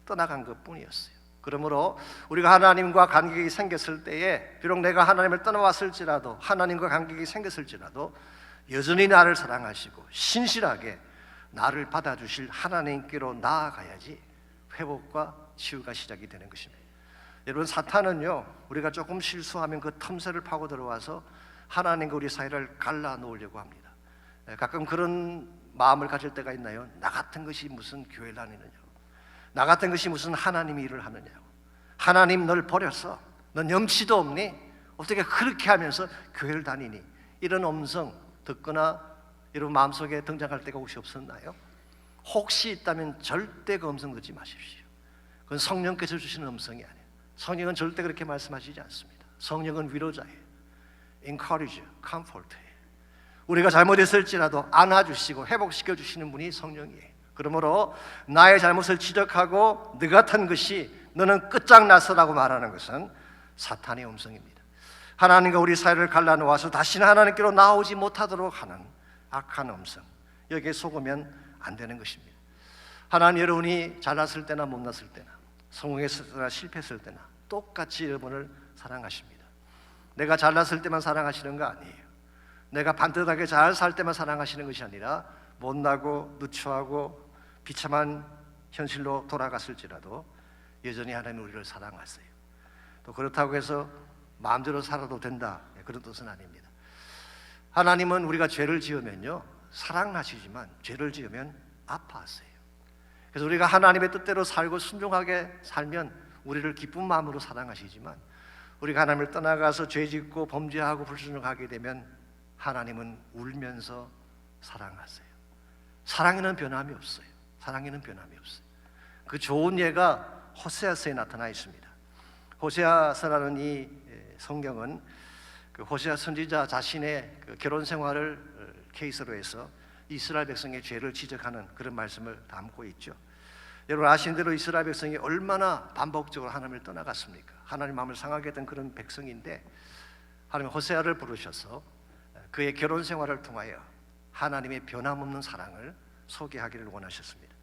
떠나간 것뿐이었어요. 그러므로 우리가 하나님과 간격이 생겼을 때에 비록 내가 하나님을 떠나왔을지라도 하나님과 간격이 생겼을지라도 여전히 나를 사랑하시고 신실하게 나를 받아주실 하나님께로 나아가야지 회복과 치유가 시작이 되는 것입니다. 여러분, 사탄은요, 우리가 조금 실수하면 그 틈새를 파고 들어와서 하나님과 우리 사이를 갈라놓으려고 합니다. 가끔 그런 마음을 가질 때가 있나요? 나 같은 것이 무슨 교회를 다니느냐고, 나 같은 것이 무슨 하나님의 일을 하느냐고, 하나님 널 버렸어, 넌 염치도 없니? 어떻게 그렇게 하면서 교회를 다니니? 이런 음성 듣거나 여러분 마음속에 등장할 때가 혹시 없었나요? 혹시 있다면 절대 그 음성 듣지 마십시오. 그건 성령께서 주시는 음성이 아니에요. 성령은 절대 그렇게 말씀하시지 않습니다. 성령은 위로자예요. encourage, comfort예요. 우리가 잘못했을지라도 안아주시고 회복시켜주시는 분이 성령이에요. 그러므로 나의 잘못을 지적하고 너 같은 것이 너는 끝장났어라고 말하는 것은 사탄의 음성입니다. 하나님과 우리 사이를 갈라놓아서 다시는 하나님께로 나오지 못하도록 하는 악한 음성, 여기에 속으면 안 되는 것입니다. 하나님, 여러분이 잘났을 때나 못났을 때나 성공했을 때나 실패했을 때나 똑같이 여러분을 사랑하십니다. 내가 잘났을 때만 사랑하시는 거 아니에요. 내가 반듯하게 잘 살 때만 사랑하시는 것이 아니라 못나고 누추하고 비참한 현실로 돌아갔을지라도 여전히 하나님 우리를 사랑하세요. 또 그렇다고 해서 마음대로 살아도 된다, 그런 뜻은 아닙니다. 하나님은 우리가 죄를 지으면요, 사랑하시지만 죄를 지으면 아파하세요. 그래서 우리가 하나님의 뜻대로 살고 순종하게 살면 우리를 기쁜 마음으로 사랑하시지만, 우리가 하나님을 떠나가서 죄짓고 범죄하고 불순종하게 되면 하나님은 울면서 사랑하세요. 사랑에는 변함이 없어요. 사랑에는 변함이 없어요. 그 좋은 예가 호세아서에 나타나 있습니다. 호세아서라는 이 성경은 그 호세아 선지자 자신의 그 결혼 생활을 케이스로 해서 이스라엘 백성의 죄를 지적하는 그런 말씀을 담고 있죠. 여러분 아시는 대로 이스라엘 백성이 얼마나 반복적으로 하나님을 떠나갔습니까? 하나님 마음을 상하게 했던 그런 백성인데, 하나님 호세아를 부르셔서 그의 결혼 생활을 통하여 하나님의 변함없는 사랑을 소개하기를 원하셨습니다.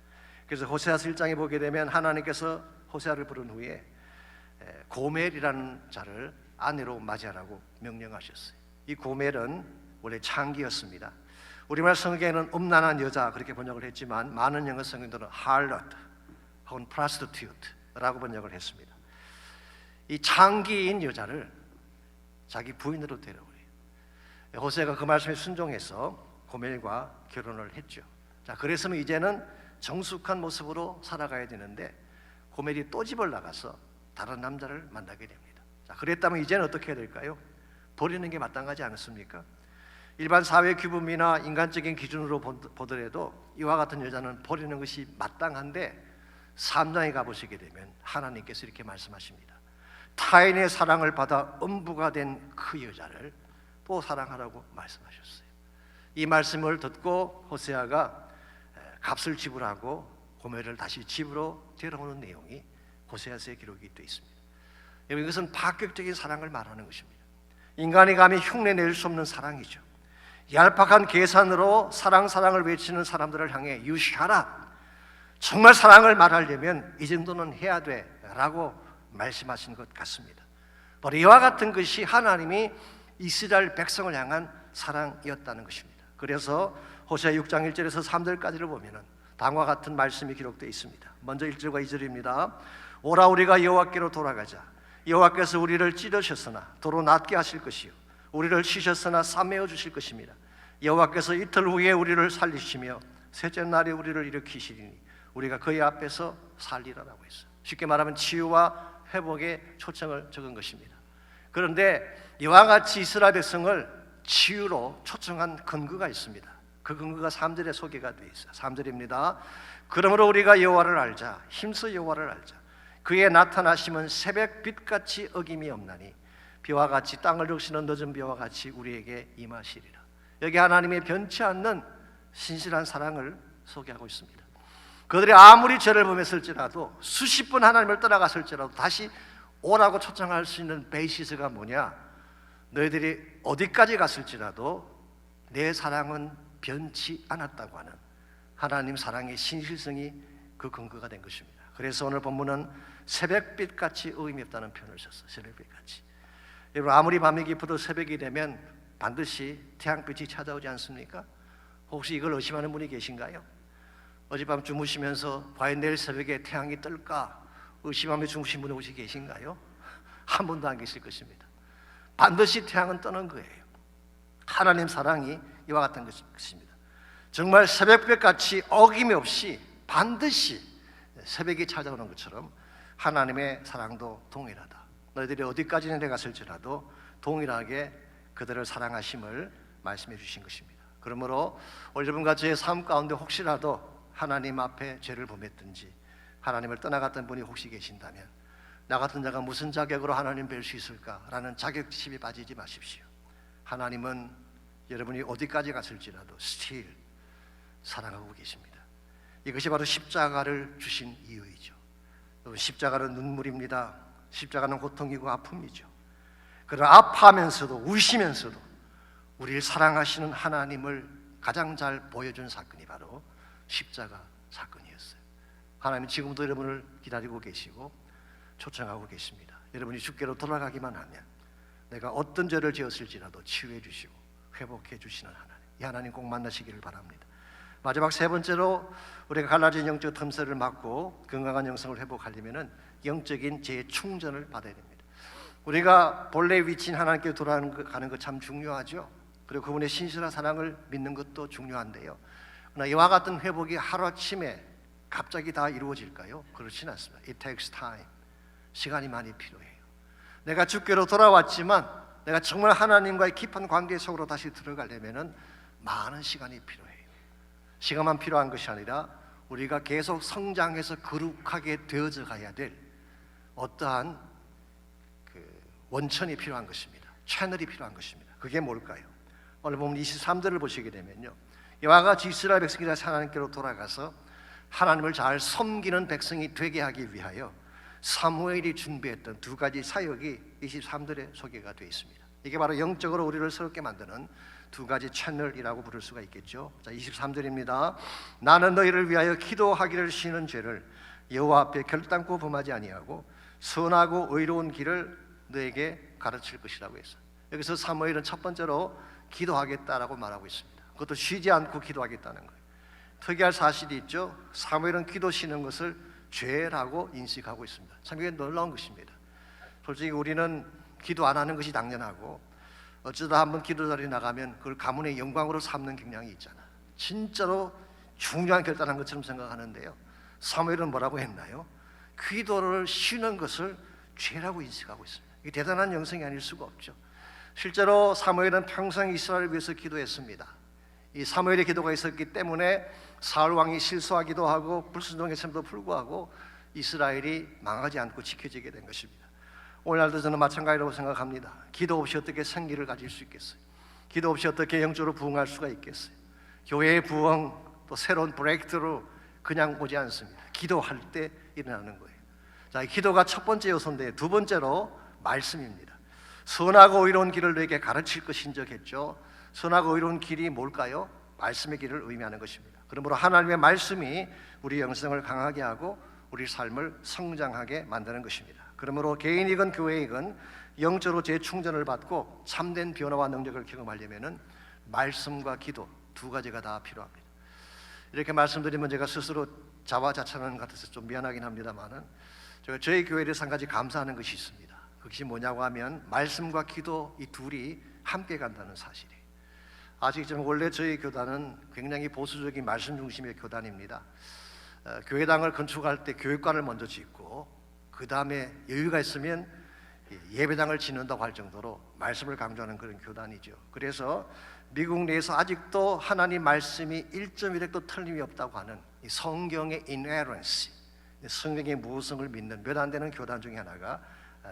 그래서 호세아서 1장에 보게 되면 하나님께서 호세아를 부른 후에 고멜이라는 자를 아내로 맞이하라고 명령하셨어요. 이 고멜은 원래 창기였습니다. 우리말 성경에는 음란한 여자 그렇게 번역을 했지만 많은 영어 성경들은 harlot 혹은 prostitute라고 번역을 했습니다. 이 창기인 여자를 자기 부인으로 데려오래요. 호세아가 그 말씀에 순종해서 고멜과 결혼을 했죠. 자, 그랬으면 이제는 정숙한 모습으로 살아가야 되는데 고멜이 또 집을 나가서 다른 남자를 만나게 됩니다. 자, 그랬다면 이제는 어떻게 해야 될까요? 버리는 게 마땅하지 않습니까? 일반 사회 규범이나 인간적인 기준으로 보더라도 이와 같은 여자는 버리는 것이 마땅한데 3장에 가보시게 되면 하나님께서 이렇게 말씀하십니다. 타인의 사랑을 받아 음부가 된 그 여자를 또 사랑하라고 말씀하셨어요. 이 말씀을 듣고 호세아가 값을 지불하고 고멜을 다시 집으로 데려오는 내용이 호세아서에 기록이 되어 있습니다. 이것은 파격적인 사랑을 말하는 것입니다. 인간이 감히 흉내낼 수 없는 사랑이죠. 얄팍한 계산으로 사랑을 외치는 사람들을 향해 You shut up, 정말 사랑을 말하려면 이 정도는 해야 돼 라고 말씀하신 것 같습니다. 바로 이와 같은 것이 하나님이 이스라엘 백성을 향한 사랑이었다는 것입니다. 그래서 호세아 6장 1절에서 3절까지를 보면 다음과 같은 말씀이 기록되어 있습니다. 먼저 1절과 2절입니다. 오라 우리가 여호와께로 돌아가자. 여호와께서 우리를 찌르셨으나 도로 낫게 하실 것이요 우리를 치셨으나 싸매어 주실 것입니다. 여호와께서 이틀 후에 우리를 살리시며 셋째 날에 우리를 일으키시리니 우리가 그의 앞에서 살리라라고 했어요. 쉽게 말하면 치유와 회복에 초청을 적은 것입니다. 그런데 이와 같이 이스라엘 백성을 치유로 초청한 근거가 있습니다. 그 근거가 3절에 소개가 되어 있어요. 3절입니다. 그러므로 우리가 여호와를 알자. 힘써 여호와를 알자. 그의 나타나심은 새벽빛같이 어김이 없나니 비와 같이 땅을 적시는 늦은 비와 같이 우리에게 임하시리라. 여기 하나님의 변치 않는 신실한 사랑을 소개하고 있습니다. 그들이 아무리 죄를 범했을지라도 수십 번 하나님을 떠나갔을지라도 다시 오라고 초청할 수 있는 베이시스가 뭐냐? 너희들이 어디까지 갔을지라도 내 사랑은 변치 않았다고 하는 하나님 사랑의 신실성이 그 근거가 된 것입니다. 그래서 오늘 본문은 새벽빛같이 의미 없다는 표현을 썼어요. 새벽빛같이. 여러분 아무리 밤이 깊어도 새벽이 되면 반드시 태양빛이 찾아오지 않습니까? 혹시 이걸 의심하는 분이 계신가요? 어젯밤 주무시면서 과연 내일 새벽에 태양이 뜰까 의심하며 주무신 분이 혹시 계신가요? 한 분도 안 계실 것입니다. 반드시 태양은 뜨는 거예요. 하나님 사랑이 이와 같은 것입니다. 정말 새벽별같이 어김없이 반드시 새벽이 찾아오는 것처럼 하나님의 사랑도 동일하다. 너희들이 어디까지 내려갔을지라도 동일하게 그들을 사랑하심을 말씀해 주신 것입니다. 그러므로 오늘 여러분과 저의 삶 가운데 혹시라도 하나님 앞에 죄를 범했든지 하나님을 떠나갔던 분이 혹시 계신다면 나 같은 자가 무슨 자격으로 하나님 뵐 수 있을까라는 자격심에 빠지지 마십시오. 하나님은 여러분이 어디까지 갔을지라도 still 사랑하고 계십니다. 이것이 바로 십자가를 주신 이유이죠. 여러분, 십자가는 눈물입니다. 십자가는 고통이고 아픔이죠. 그런 아파하면서도 우시면서도 우리를 사랑하시는 하나님을 가장 잘 보여준 사건이 바로 십자가 사건이었어요. 하나님은 지금도 여러분을 기다리고 계시고 초청하고 계십니다. 여러분이 주께로 돌아가기만 하면 내가 어떤 죄를 지었을지라도 치유해 주시고 회복해 주시는 하나님, 이 하나님 꼭 만나시기를 바랍니다. 마지막 세 번째로 우리가 갈라진 영적 틈새를 막고 건강한 영성을 회복하려면 영적인 재충전을 받아야 됩니다. 우리가 본래 위치인 하나님께 돌아가는 것 참 중요하죠. 그리고 그분의 신실한 사랑을 믿는 것도 중요한데요. 그러나 이와 같은 회복이 하루아침에 갑자기 다 이루어질까요? 그렇진 않습니다. It takes time. 시간이 많이 필요해요. 내가 주께로 돌아왔지만 내가 정말 하나님과의 깊은 관계 속으로 다시 들어가려면 많은 시간이 필요해요. 시간만 필요한 것이 아니라 우리가 계속 성장해서 거룩하게 되어져 가야 될 어떠한 원천이 필요한 것입니다. 채널이 필요한 것입니다. 그게 뭘까요? 오늘 보면 23절을 보시게 되면요, 이와 같이 이스라엘 백성이 다시 하나님께로 돌아가서 하나님을 잘 섬기는 백성이 되게 하기 위하여 사무엘이 준비했던 두 가지 사역이 23절에 소개가 되어 있습니다. 이게 바로 영적으로 우리를 새롭게 만드는 두 가지 채널이라고 부를 수가 있겠죠. 자, 23절입니다. 나는 너희를 위하여 기도하기를 쉬는 죄를 여호와 앞에 결단코 범하지 아니하고 선하고 의로운 길을 너에게 가르칠 것이라고 했어요. 여기서 사무엘은 첫 번째로 기도하겠다라고 말하고 있습니다. 그것도 쉬지 않고 기도하겠다는 거예요. 특이할 사실이 있죠. 사무엘은 기도 쉬는 것을 죄라고 인식하고 있습니다. 참 이게 놀라운 것입니다. 솔직히 우리는 기도 안 하는 것이 당연하고 어쩌다 한번 기도 자리에 나가면 그걸 가문의 영광으로 삼는 경향이 있잖아. 진짜로 중요한 결단한 것처럼 생각하는데요, 사무엘은 뭐라고 했나요? 기도를 쉬는 것을 죄라고 인식하고 있습니다. 이게 대단한 영성이 아닐 수가 없죠. 실제로 사무엘은 평생 이스라엘을 위해서 기도했습니다. 이 사무엘의 기도가 있었기 때문에 사울 왕이 실수하기도 하고 불순종했음에도 불구하고 이스라엘이 망하지 않고 지켜지게 된 것입니다. 오늘날도 저는 마찬가지라고 생각합니다. 기도 없이 어떻게 생기를 가질 수 있겠어요? 기도 없이 어떻게 영적으로 부흥할 수가 있겠어요? 교회의 부흥, 또 새로운 브레이크트로 그냥 오지 않습니다. 기도할 때 일어나는 거예요. 자, 기도가 첫 번째 요소인데 두 번째로 말씀입니다. 선하고 의로운 길을 너에게 가르칠 것인 적 했죠. 선하고 의로운 길이 뭘까요? 말씀의 길을 의미하는 것입니다. 그러므로 하나님의 말씀이 우리 영성을 강하게 하고 우리 삶을 성장하게 만드는 것입니다. 그러므로 개인이건 교회이건 영적으로 재충전을 받고 참된 변화와 능력을 경험하려면 말씀과 기도 두 가지가 다 필요합니다. 이렇게 말씀드리면 제가 스스로 자화자찬하는 것 같아서 좀 미안하긴 합니다만은 제가 저희 교회에 대해서 한 가지 감사하는 것이 있습니다. 그것이 뭐냐고 하면 말씀과 기도 이 둘이 함께 간다는 사실이에요. 아직 좀 원래 저희 교단은 굉장히 보수적인 말씀 중심의 교단입니다. 교회당을 건축할 때 교육관을 먼저 짓고 그 다음에 여유가 있으면 예배당을 짓는다고 할 정도로 말씀을 강조하는 그런 교단이죠. 그래서 미국 내에서 아직도 하나님 말씀이 1.1획도 틀림이 없다고 하는 이 성경의 inerrancy, 성경의 무성을 믿는 몇 안 되는 교단 중에 하나가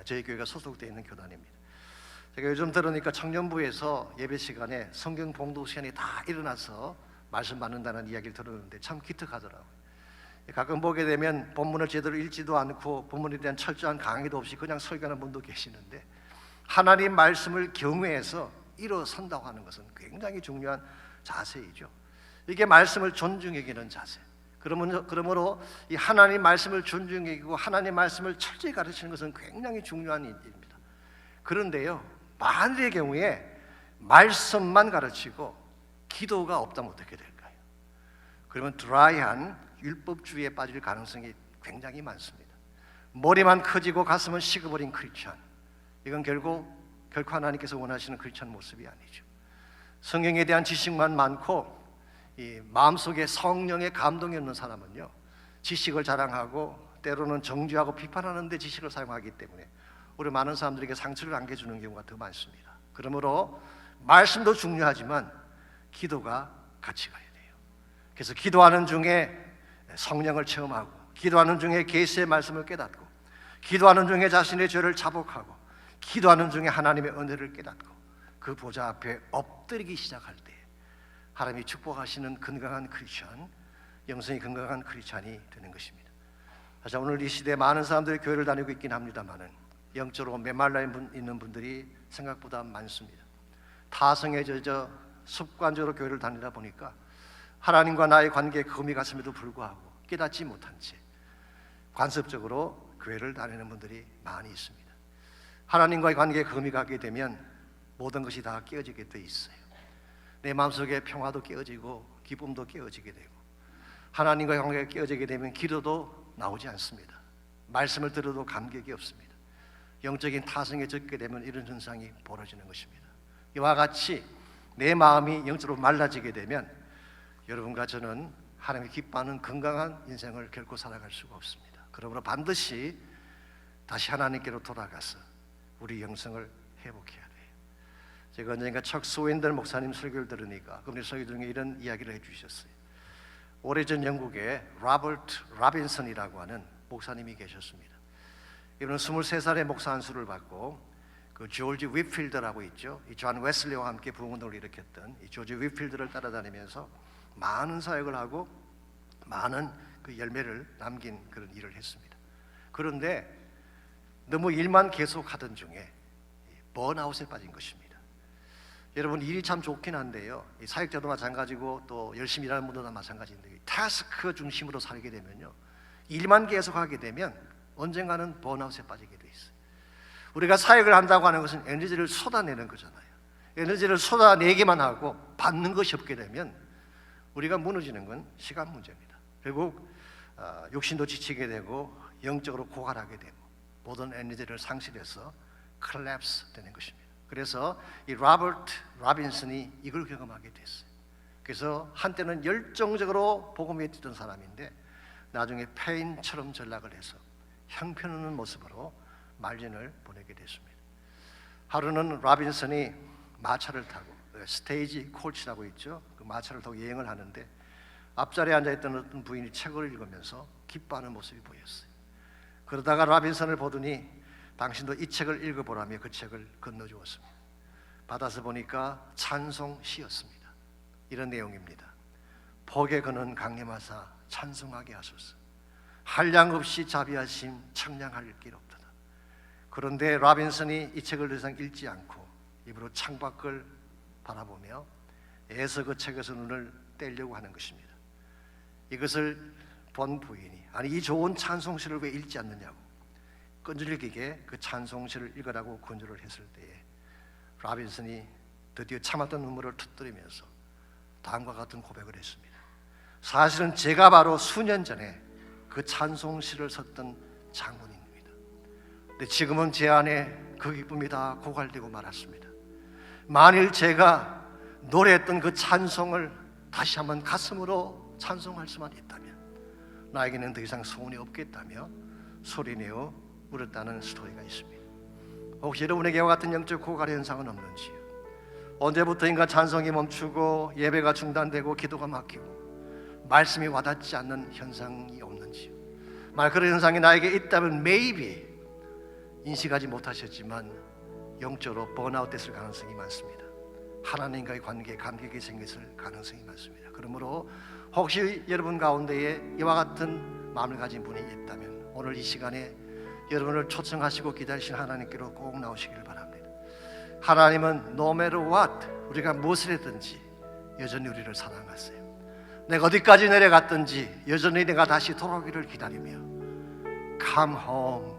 저희 교회가 소속되어 있는 교단입니다. 제가 요즘 들으니까 청년부에서 예배 시간에 성경 봉독 시간이 다 일어나서 말씀 받는다는 이야기를 들었는데 참 기특하더라고요. 가끔 보게 되면 본문을 제대로 읽지도 않고 본문에 대한 철저한 강의도 없이 그냥 설교하는 분도 계시는데 하나님 말씀을 경외해서 일어선다고 하는 것은 굉장히 중요한 자세이죠. 이게 말씀을 존중해 여기는 자세. 그러므로 이 하나님 말씀을 존중해 여기고 하나님 말씀을 철저히 가르치는 것은 굉장히 중요한 일입니다. 그런데요, 만일의 경우에 말씀만 가르치고 기도가 없다면 어떻게 될까요? 그러면 드라이한 율법주의에 빠질 가능성이 굉장히 많습니다. 머리만 커지고 가슴은 식어버린 크리스찬, 이건 결코 하나님께서 원하시는 크리스찬 모습이 아니죠. 성경에 대한 지식만 많고 이 마음속에 성령의 감동이 없는 사람은요, 지식을 자랑하고 때로는 정죄하고 비판하는 데 지식을 사용하기 때문에 우리 많은 사람들에게 상처를 안겨주는 경우가 더 많습니다. 그러므로 말씀도 중요하지만 기도가 같이 가야 돼요. 그래서 기도하는 중에 성령을 체험하고, 기도하는 중에 계시의 말씀을 깨닫고, 기도하는 중에 자신의 죄를 자복하고, 기도하는 중에 하나님의 은혜를 깨닫고 그 보좌 앞에 엎드리기 시작할 때 하나님이 축복하시는 건강한 크리스찬, 영성이 건강한 크리스찬이 되는 것입니다. 자, 오늘 이 시대에 많은 사람들이 교회를 다니고 있긴 합니다만은 영적으로 메말라 있는 분들이 생각보다 많습니다. 타성에 젖어 습관적으로 교회를 다니다 보니까 하나님과 나의 관계에 금이 갔음에도 불구하고 깨닫지 못한 채 관습적으로 교회를 다니는 분들이 많이 있습니다. 하나님과의 관계에 금이 가게 되면 모든 것이 다 깨어지게 돼 있어요. 내 마음속에 평화도 깨어지고 기쁨도 깨어지게 되고, 하나님과의 관계가 깨어지게 되면 기도도 나오지 않습니다. 말씀을 들어도 감격이 없습니다. 영적인 타성에 젖게 되면 이런 현상이 벌어지는 것입니다. 이와 같이 내 마음이 영적으로 말라지게 되면 여러분과 저는 하나님이 기뻐하는 건강한 인생을 결코 살아갈 수가 없습니다. 그러므로 반드시 다시 하나님께로 돌아가서 우리 영성을 회복해야 돼요. 제가 언젠가 척 스윈들 목사님 설교를 들으니까 그분의 설교 중에 이런 이야기를 해주셨어요. 오래전 영국에 로버트 라빈슨이라고 하는 목사님이 계셨습니다. 이분은 23살에 목사 안수를 받고 그 조지 윗필드라고 있죠. 이 존 웨슬리와 함께 부흥운동을 일으켰던 이 조지 윗필드를 따라다니면서 많은 사역을 하고 많은 그 열매를 남긴 그런 일을 했습니다. 그런데 너무 일만 계속하던 중에 번아웃에 빠진 것입니다. 여러분, 일이 참 좋긴 한데요, 이 사역자도 마찬가지고 또 열심히 일하는 분들도 마찬가지인데 타스크 중심으로 살게 되면요, 일만 계속하게 되면 언젠가는 번아웃에 빠지게 돼 있어요. 우리가 사역을 한다고 하는 것은 에너지를 쏟아내는 거잖아요. 에너지를 쏟아내기만 하고 받는 것이 없게 되면 우리가 무너지는 건 시간 문제입니다. 결국 육신도 지치게 되고 영적으로 고갈하게 되고 모든 에너지를 상실해서 컬랩스 되는 것입니다. 그래서 이 로버트 라빈슨이 이걸 경험하게 됐어요. 그래서 한때는 열정적으로 복음에 뛰던 사람인데 나중에 폐인처럼 전락을 해서 형편없는 모습으로 말년을 보내게 됐습니다. 하루는 라빈슨이 마차를 타고 스테이지 코치라고 있죠. 그 마차를 타고 여행을 하는데 앞자리에 앉아있던 어떤 부인이 책을 읽으면서 기뻐하는 모습이 보였어요. 그러다가 라빈슨을 보더니 당신도 이 책을 읽어보라며 그 책을 건너주었습니다. 받아서 보니까 찬송시였습니다. 이런 내용입니다. 복에 거는 강림하사 찬송하게 하소서. 한량 없이 자비하심 청량할 길 없도다. 그런데 라빈슨이 이 책을 더 이상 읽지 않고 입으로 창밖을 바라보며 애써 그 책에서 눈을 떼려고 하는 것입니다. 이것을 본 부인이 아니 이 좋은 찬송시를 왜 읽지 않느냐고 끈질기게 그 찬송시를 읽으라고 권유를 했을 때에 라빈슨이 드디어 참았던 눈물을 터뜨리면서 다음과 같은 고백을 했습니다. 사실은 제가 바로 수년 전에 그 찬송시를 썼던 장본인입니다. 근데 지금은 제 안에 그 기쁨이 다 고갈되고 말았습니다. 만일 제가 노래했던 그 찬송을 다시 한번 가슴으로 찬송할 수만 있다면 나에게는 더 이상 소원이 없겠다며 소리내어 울었다는 스토리가 있습니다. 혹시 여러분에게 이와 같은 영적 고갈 현상은 없는지요? 언제부터인가 찬송이 멈추고 예배가 중단되고 기도가 막히고 말씀이 와닿지 않는 현상이 없는지요? 만약 그런 현상이 나에게 있다면 maybe 인식하지 못하셨지만 영적으로 번아웃 됐을 가능성이 많습니다. 하나님과의 관계에 감격이 생겼을 가능성이 많습니다. 그러므로 혹시 여러분 가운데에 이와 같은 마음을 가진 분이 있다면 오늘 이 시간에 여러분을 초청하시고 기다리신 하나님께로 꼭 나오시기를 바랍니다. 하나님은 no matter what, 우리가 무엇을 했든지 여전히 우리를 사랑하세요. 내가 어디까지 내려갔든지 여전히 내가 다시 돌아오기를 기다리며 Come home,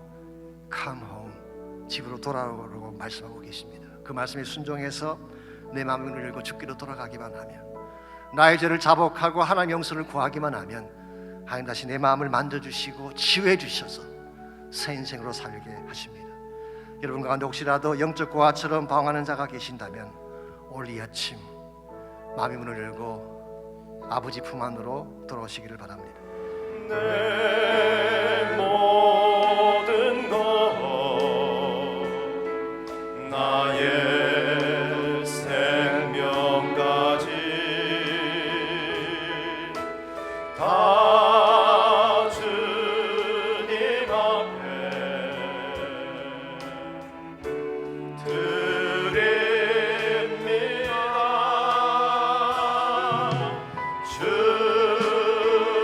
come home, 집으로 돌아오라고 말씀하고 계십니다. 그 말씀에 순종해서 내 마음을 열고 주께로 돌아가기만 하면, 나의 죄를 자복하고 하나님의 용서를 구하기만 하면 하나님 다시 내 마음을 만져주시고 치유해 주셔서 새 인생으로 살게 하십니다. 여러분 가운데 혹시라도 영적 고아처럼 방황하는 자가 계신다면 오늘 이 아침 마음의 문을 열고 아버지 품 안으로 돌아오시기를 바랍니다. 내 모든 것 나의 생명까지 다 주님 앞에 드립니다. 주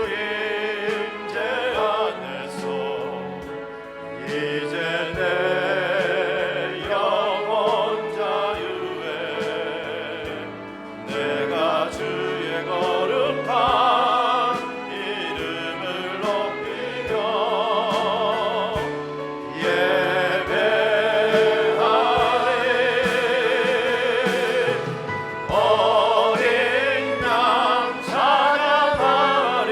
임재 안에서 이제 내 영혼 자유에 내가 주의 거룩한 이름을 높이며 예배하리. 어린 양 찬양하리.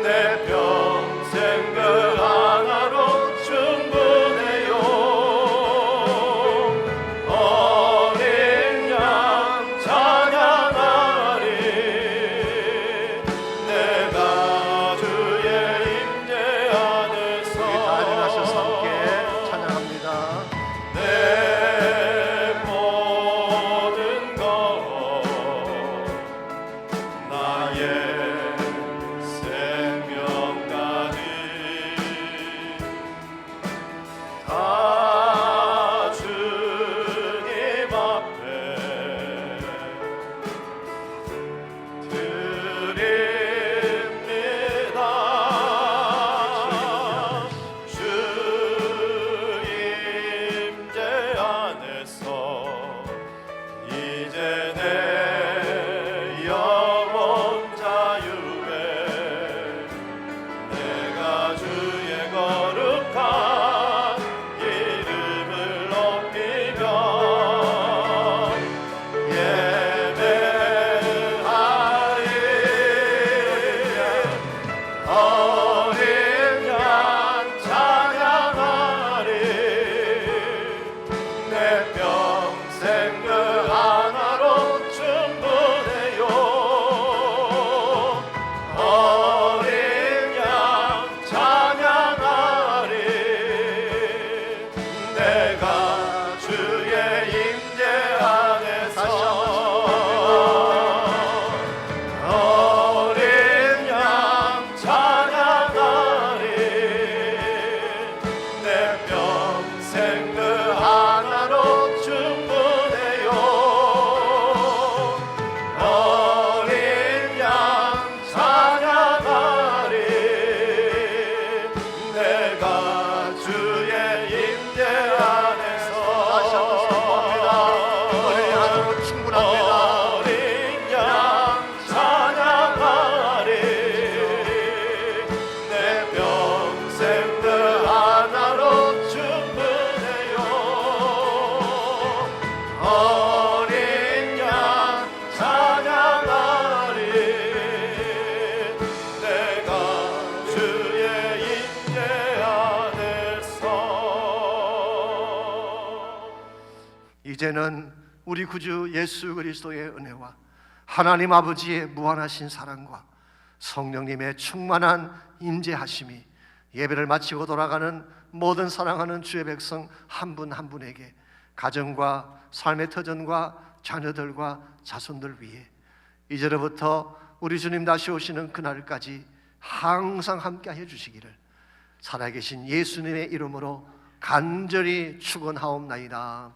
내 평생 그 하나로 충분해요. 어린 양 찬양하리. 내가 주의 임재 안에서 우리 다 일어나셔서 함께 찬양합니다. 내 모든 것 나의 생명까지 다 주님 앞에 드립니다. 주 임재 안에서 이제 내 영혼 자유에 내가 주의 거룩한 이름을 높이며 예배하리. 어린 양 찬양하리. 내 평생 그 하나로 충분해요. 어린 양 찬양하리. 내가 주의 임재 안에서 어린 양 찬양하리. 내 평생 그 하나로 충분해요. 어린 양 찬양하리. 내가 주의 임재 안에서 다시 한번 선포합니다. 어린 양 하나로 충분합니다. 어린 양 찬양하리. 내 평생 그 하나로 충분해요. 어린 양 찬양하리. 내가 주의 임재 안에서 이제는 우리 구주 예수 그리스도의 은혜와 하나님 아버지의 무한하신 사랑과 성령님의 충만한 임재하심이 예배를 마치고 돌아가는 모든 사랑하는 주의 백성 한 분 한 분에게 가정과 삶의 터전과 자녀들과 자손들 위해 이제로부터 우리 주님 다시 오시는 그날까지 항상 함께하여 주시기를 살아계신 예수님의 이름으로 간절히 축원하옵나이다.